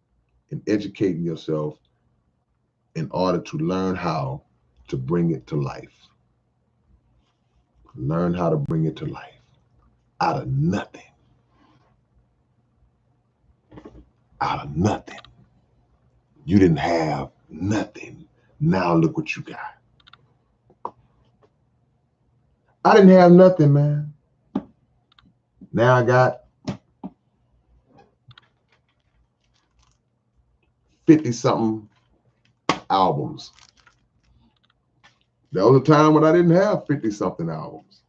and educating yourself in order to learn how to bring it to life. Learn how to bring it to life out of nothing. Out of nothing. You didn't have nothing. Now look what you got. I didn't have nothing, man. Now I got 50-something albums. There was a time when I didn't have 50-something albums.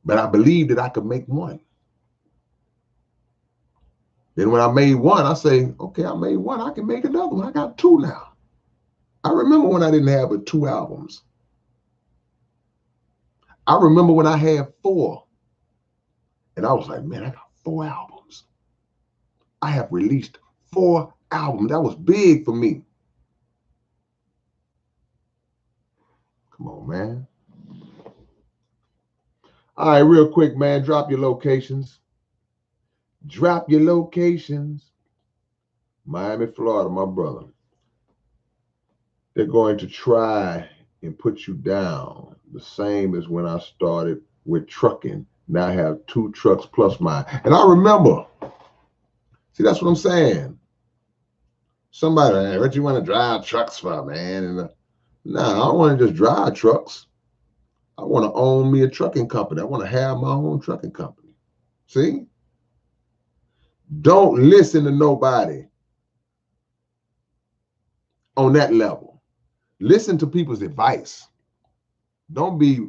But I believed that I could make one. Then when I made one, I say, okay, I made one. I can make another one. I got two now. I remember when I didn't have but 2 albums. I remember when I had 4. And I was like, man, I got 4 albums. I have released 4 albums. That was big for me. Come on, man. All right, real quick, man. Drop your locations. Drop your locations. Miami, Florida, my brother. They're going to try and put you down the same as when I started with trucking. Now I have 2 trucks plus mine. And I remember, see, that's what I'm saying. Somebody, man, what you want to drive trucks for, man? And nah, I don't want to just drive trucks. I want to own me a trucking company. I want to have my own trucking company. See? Don't listen to nobody on that level. Listen to people's advice. Don't be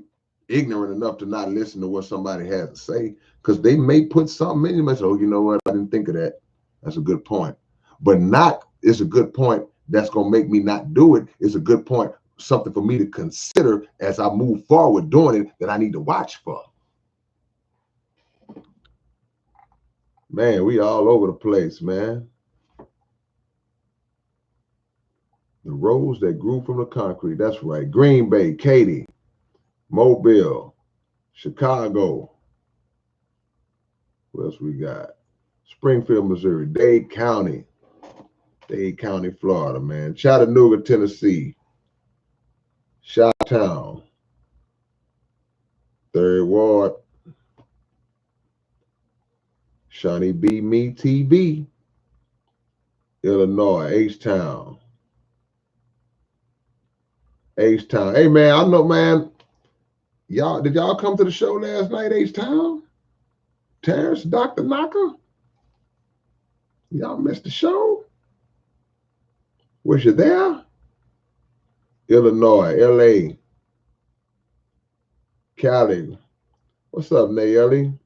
ignorant enough to not listen to what somebody has to say, because they may put something in you and say, oh, you know what? I didn't think of that. That's a good point. But not, it's a good point that's going to make me not do it. It's a good point, something for me to consider as I move forward doing it that I need to watch for. Man, we all over the place, man. The rose that grew from the concrete. That's right. Green Bay, Katy, Mobile, Chicago. What else we got? Springfield, Missouri, Dade County, Florida, man. Chattanooga, Tennessee, Chi-Town, 3rd Ward, Shawnee B. Me TV, Illinois, H-Town. H-Town. Hey, man, I know, man. Did y'all come to the show last night, H-Town? Terrence, Dr. Knocker? Y'all missed the show? Was you there? Illinois, LA, Cali. What's up, Nayeli?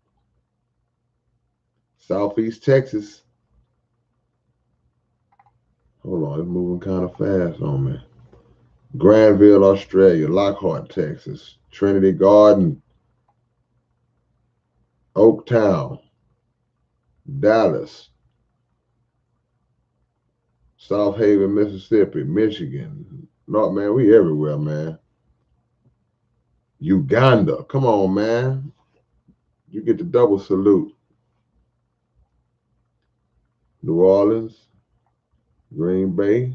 Southeast Texas. Hold on, it's moving kind of fast on me. Granville, Australia, Lockhart, Texas, Trinity Garden, Oaktown, Dallas, South Haven, Mississippi, Michigan. No, man, we everywhere, man. Uganda, come on, man. You get the double salute. New Orleans, Green Bay,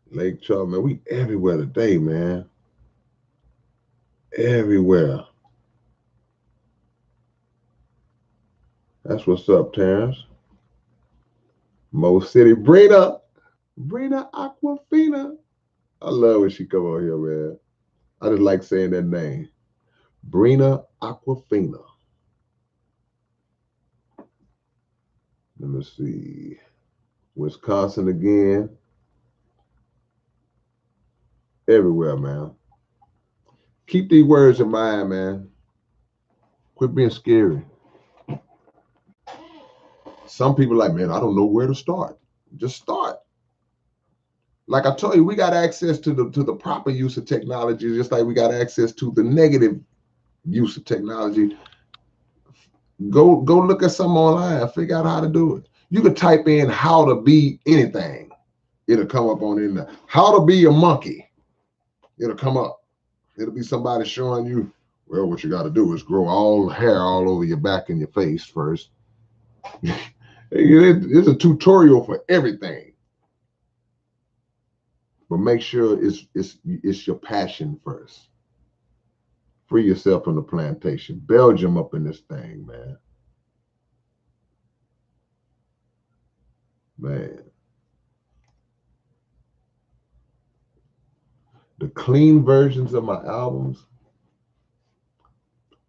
Lake Charles, man. We everywhere today, man. Everywhere. That's what's up, Terrence. Mo City, Brina Aquafina. I love when she come on here, man. I just like saying that name. Brina Aquafina. Let me see. Wisconsin again. Everywhere, man. Keep these words in mind, man. Quit being scary. Some people are like, man, I don't know where to start. Just start. Like I told you, we got access to the proper use of technology, just like we got access to the negative use of technology. Go look at something online, figure out how to do it. You could type in how to be anything. It'll come up on in there. How to be a monkey. It'll come up. It'll be somebody showing you, well, what you got to do is grow all hair all over your back and your face first. It's a tutorial for everything. But make sure it's your passion first. Free yourself from the plantation. Belgium up in this thing, man. Man. The clean versions of my albums.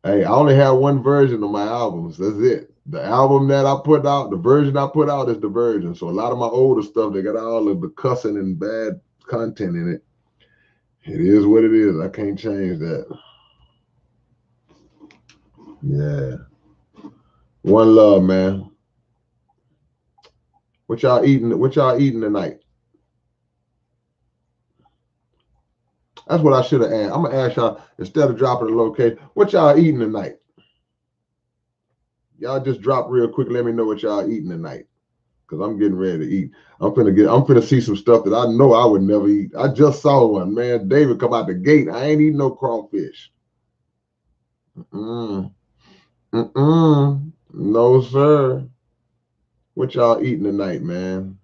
Hey, I only have one version of my albums. That's it. The album that I put out, the version I put out is the version. So a lot of my older stuff, they got all of the cussing and bad content in it. It is what it is. I can't change that. Yeah. One love, man. What y'all eating? What y'all eating tonight? That's what I should have asked. I'm gonna ask y'all instead of dropping the location. What y'all eating tonight? Y'all just drop real quick. Let me know what y'all eating tonight, cause I'm getting ready to eat. I'm finna see some stuff that I know I would never eat. I just saw one, man. David come out the gate. I ain't eating no crawfish. Mm, no, sir. What y'all eating tonight, man?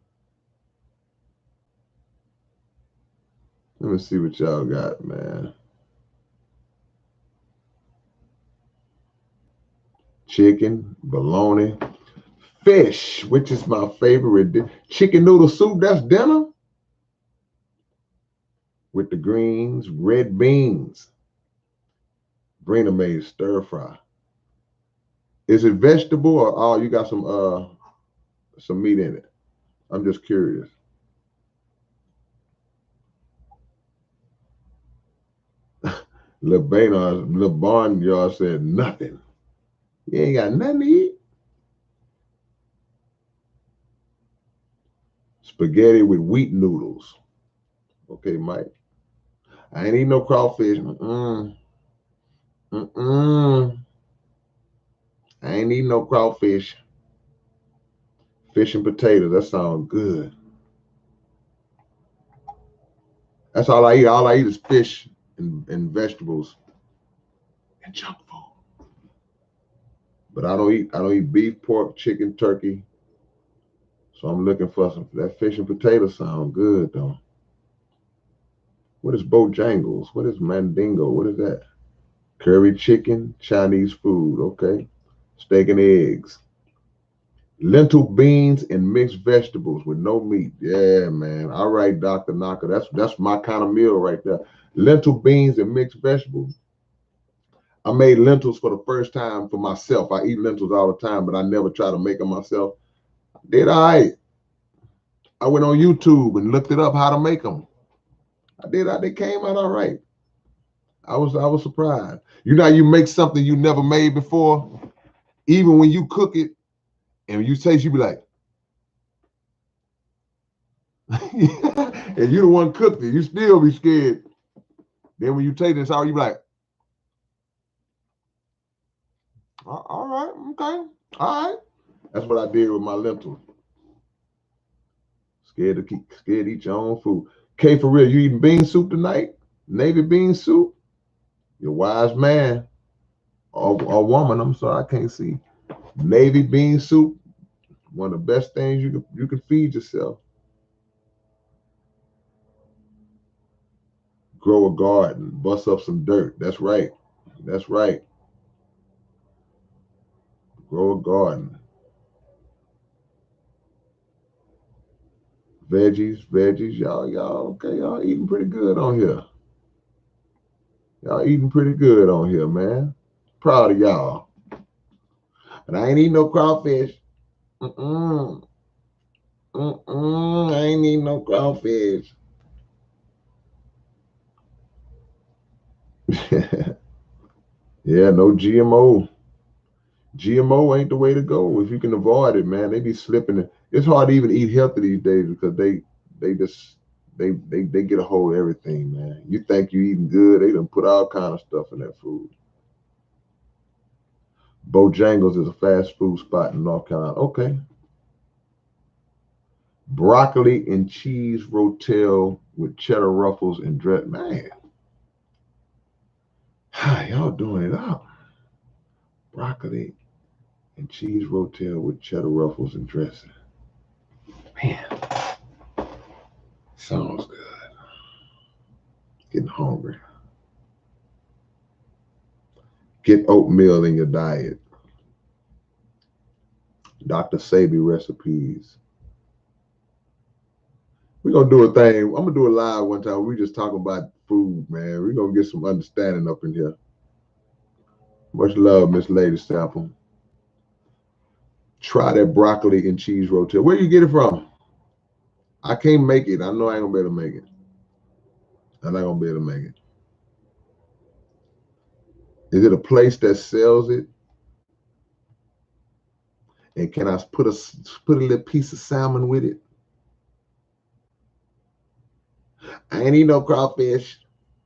Let me see what y'all got, man. Chicken, bologna, fish, which is my favorite. Chicken noodle soup, that's dinner with the greens, red beans. Brina made stir fry. Is it vegetable or oh you got some meat in it? I'm just curious. LeBron y'all said nothing. You ain't got nothing to eat. Spaghetti with wheat noodles. Okay, Mike. I ain't eating no crawfish. Mm-mm. I ain't eating no crawfish. Fish and potatoes. That sounds good. That's all I eat. All I eat is fish and vegetables and junk food. But I don't eat beef, pork, chicken, turkey. So I'm looking for some that fish and potato sound good though. What is Bojangles? What is Mandingo? What is that? Curry chicken, Chinese food. Okay. Steak and eggs. Lentil beans and mixed vegetables with no meat. Yeah, man. All right, Dr. Knocker. That's my kind of meal right there. Lentil beans and mixed vegetables. I made lentils for the first time for myself. I eat lentils all the time, but I never try to make them myself. Did I? I went on YouTube and looked it up how to make them. I did. They came out all right. I was surprised. You know, you make something you never made before, even when you cook it and you taste, you be like, and you the one cooked it, you still be scared. Then when you taste it, you be like, all right, okay, all right. That's what I did with my lentils. Scared to eat your own food. K, for real, you eating bean soup tonight? Navy bean soup? You're a wise man or woman. I'm sorry, I can't see. Navy bean soup, one of the best things you can feed yourself. Grow a garden, bust up some dirt. That's right. That's right. Grow a garden. Veggies. Y'all, okay. Y'all eating pretty good on here. Y'all eating pretty good on here, man. Proud of y'all. But I ain't eating no crawfish. Mm-mm. I ain't eating no crawfish. Yeah, no GMO. GMO ain't the way to go. If you can avoid it, man, they be slipping it. It's hard to even eat healthy these days because they just they get a hold of everything, man. You think you eating good, they done put all kind of stuff in that food. Bojangles is a fast food spot in North Carolina. Okay. Broccoli and cheese rotel with cheddar ruffles and dress. Man, y'all doing it up. Broccoli and cheese rotel with cheddar ruffles and dressing. Man, sounds good. Getting hungry. Get oatmeal in your diet. Dr. Sabi recipes. We're gonna do a thing. I'm gonna do a live one time. We just talk about food, man. We're gonna get some understanding up in here. Much love, Miss Lady Sample. Try that broccoli and cheese rotel. Where you get it from? I can't make it. I know I ain't gonna be able to make it. I'm not gonna be able to make it. Is it a place that sells it? And can I put a little piece of salmon with it? I ain't eat no crawfish.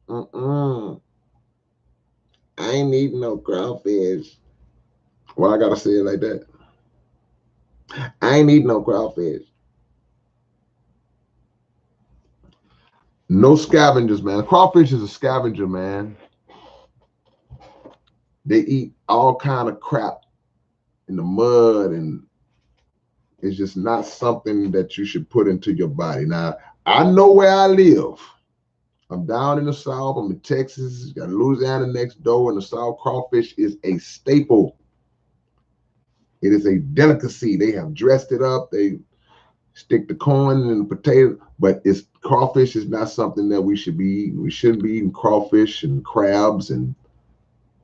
I ain't eating no crawfish. Well, I gotta say it like that. I ain't eating no crawfish. No scavengers, man. Crawfish is a scavenger, man. They eat all kind of crap in the mud, and it's just not something that you should put into your body. Now, I know where I live. I'm down in the South. I'm in Texas. Got Louisiana next door, and the South crawfish is a staple. It is a delicacy. They have dressed it up. They stick the corn and the potato, but crawfish is not something that we should be eating. We shouldn't be eating crawfish and crabs and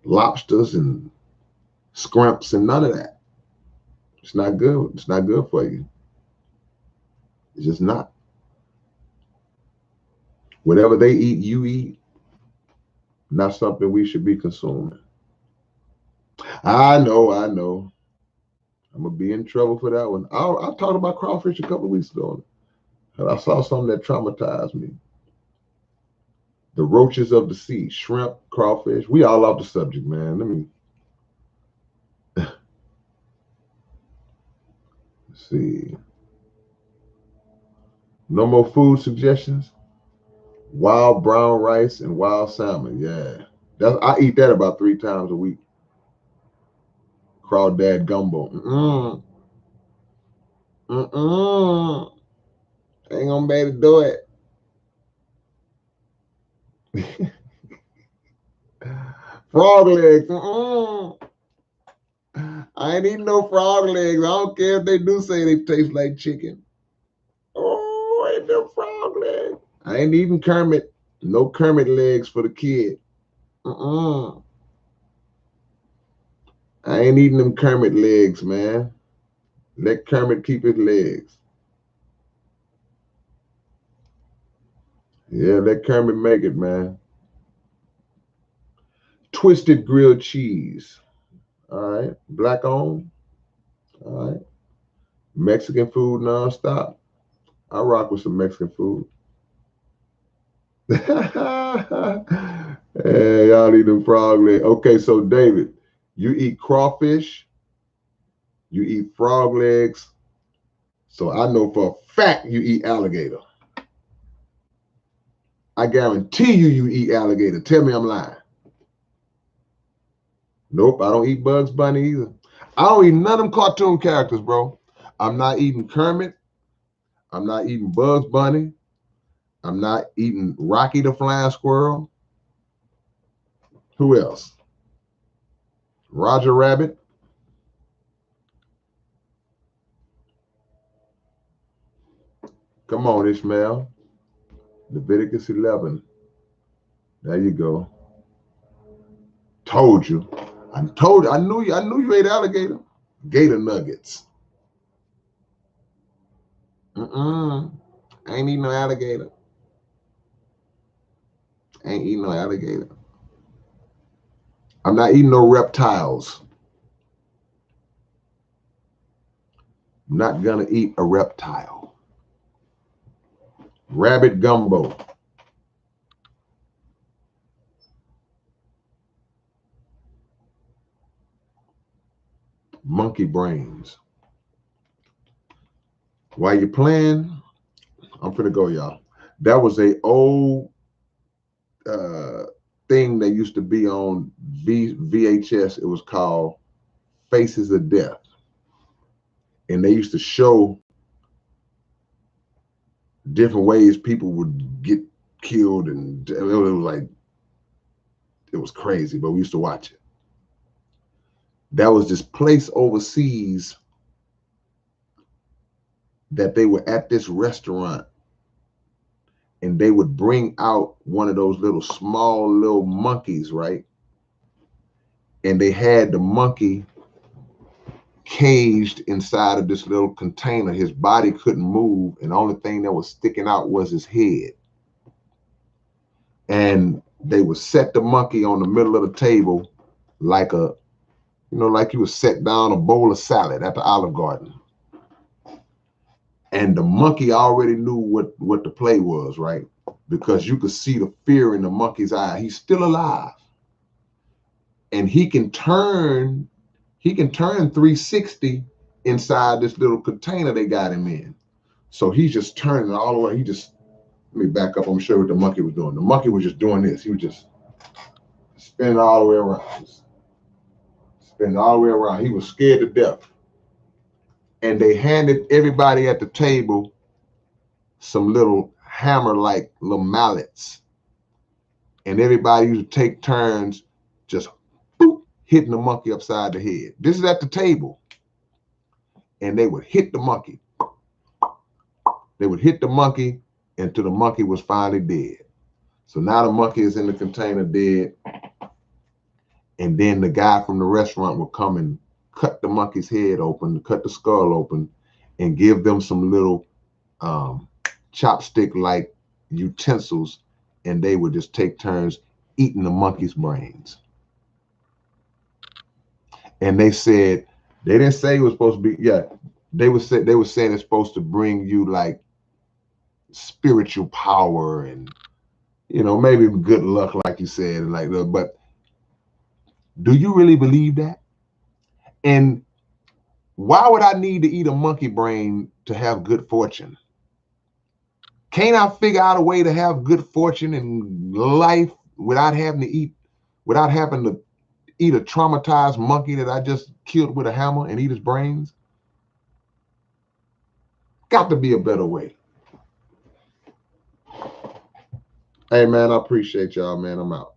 lobsters and scrimps and none of that. It's not good. It's not good for you. It's just not. Whatever they eat, you eat. Not something we should be consuming. I know. I'm gonna be in trouble for that one. I talked about crawfish a couple of weeks ago, and I saw something that traumatized me. The roaches of the sea, shrimp, crawfish. We all off the subject, man. Let me see. No more food suggestions. Wild brown rice and wild salmon. Yeah, I eat that about 3 times a week. Crawdad gumbo. Ain't gonna be able to do it. Frog legs. I ain't eating no frog legs. I don't care if they do say they taste like chicken. Oh, ain't no frog legs. I ain't eating Kermit. No Kermit legs for the kid. I ain't eating them Kermit legs, man. Let Kermit keep his legs. Yeah, let Kermit make it, man. Twisted grilled cheese. All right. Black owned. All right. Mexican food nonstop. I rock with some Mexican food. Hey, y'all eat them frog legs. Okay, so David, you eat crawfish, you eat frog legs. So I know for a fact you eat alligator. I guarantee you eat alligator. Tell me I'm lying. Nope, I don't eat Bugs Bunny either. I don't eat none of them cartoon characters, bro. I'm not eating Kermit. I'm not eating Bugs Bunny. I'm not eating Rocky the Flying Squirrel. Who else? Roger Rabbit. Come on, Ishmael. Leviticus 11. There you go. Told you. I told you. I knew you ate alligator. Gator nuggets. I ain't eating no alligator. Ain't eating no alligator. I'm not eating no reptiles. I'm not gonna eat a reptile. Rabbit gumbo. Monkey brains. While you're playing, I'm finna go, y'all. That was a old thing that used to be on VHS. It was called Faces of Death. And they used to show different ways people would get killed, and it was crazy, but we used to watch it. That was this place overseas that they were at this restaurant, and they would bring out one of those small little monkeys, right? And they had the monkey caged inside of this little container. His body couldn't move, and the only thing that was sticking out was his head. And they would set the monkey on the middle of the table like a you know, like you would set down a bowl of salad at the Olive Garden. And the monkey already knew what the play was, right? Because you could see the fear in the monkey's eye. He's still alive. And he can turn 360 inside this little container they got him in. So he's just turning all the way. Let me back up. I'm gonna show you what the monkey was doing. The monkey was just doing this. He was just spinning all the way around. Just spinning all the way around. He was scared to death. And they handed everybody at the table some little hammer-like little mallets. And everybody used to take turns just boop, hitting the monkey upside the head. This is at the table. And they would hit the monkey. They would hit the monkey until the monkey was finally dead. So now the monkey is in the container dead. And then the guy from the restaurant would come and cut the monkey's head open, cut the skull open, and give them some little chopstick-like utensils, and they would just take turns eating the monkey's brains. And they said, they didn't say it was supposed to be, yeah, they were saying it's supposed to bring you like spiritual power and, you know, maybe good luck, like you said, like, but do you really believe that? And why would I need to eat a monkey brain to have good fortune? Can't I figure out a way to have good fortune in life without having to eat a traumatized monkey that I just killed with a hammer and eat his brains? Got to be a better way. Hey, man, I appreciate y'all, man. I'm out.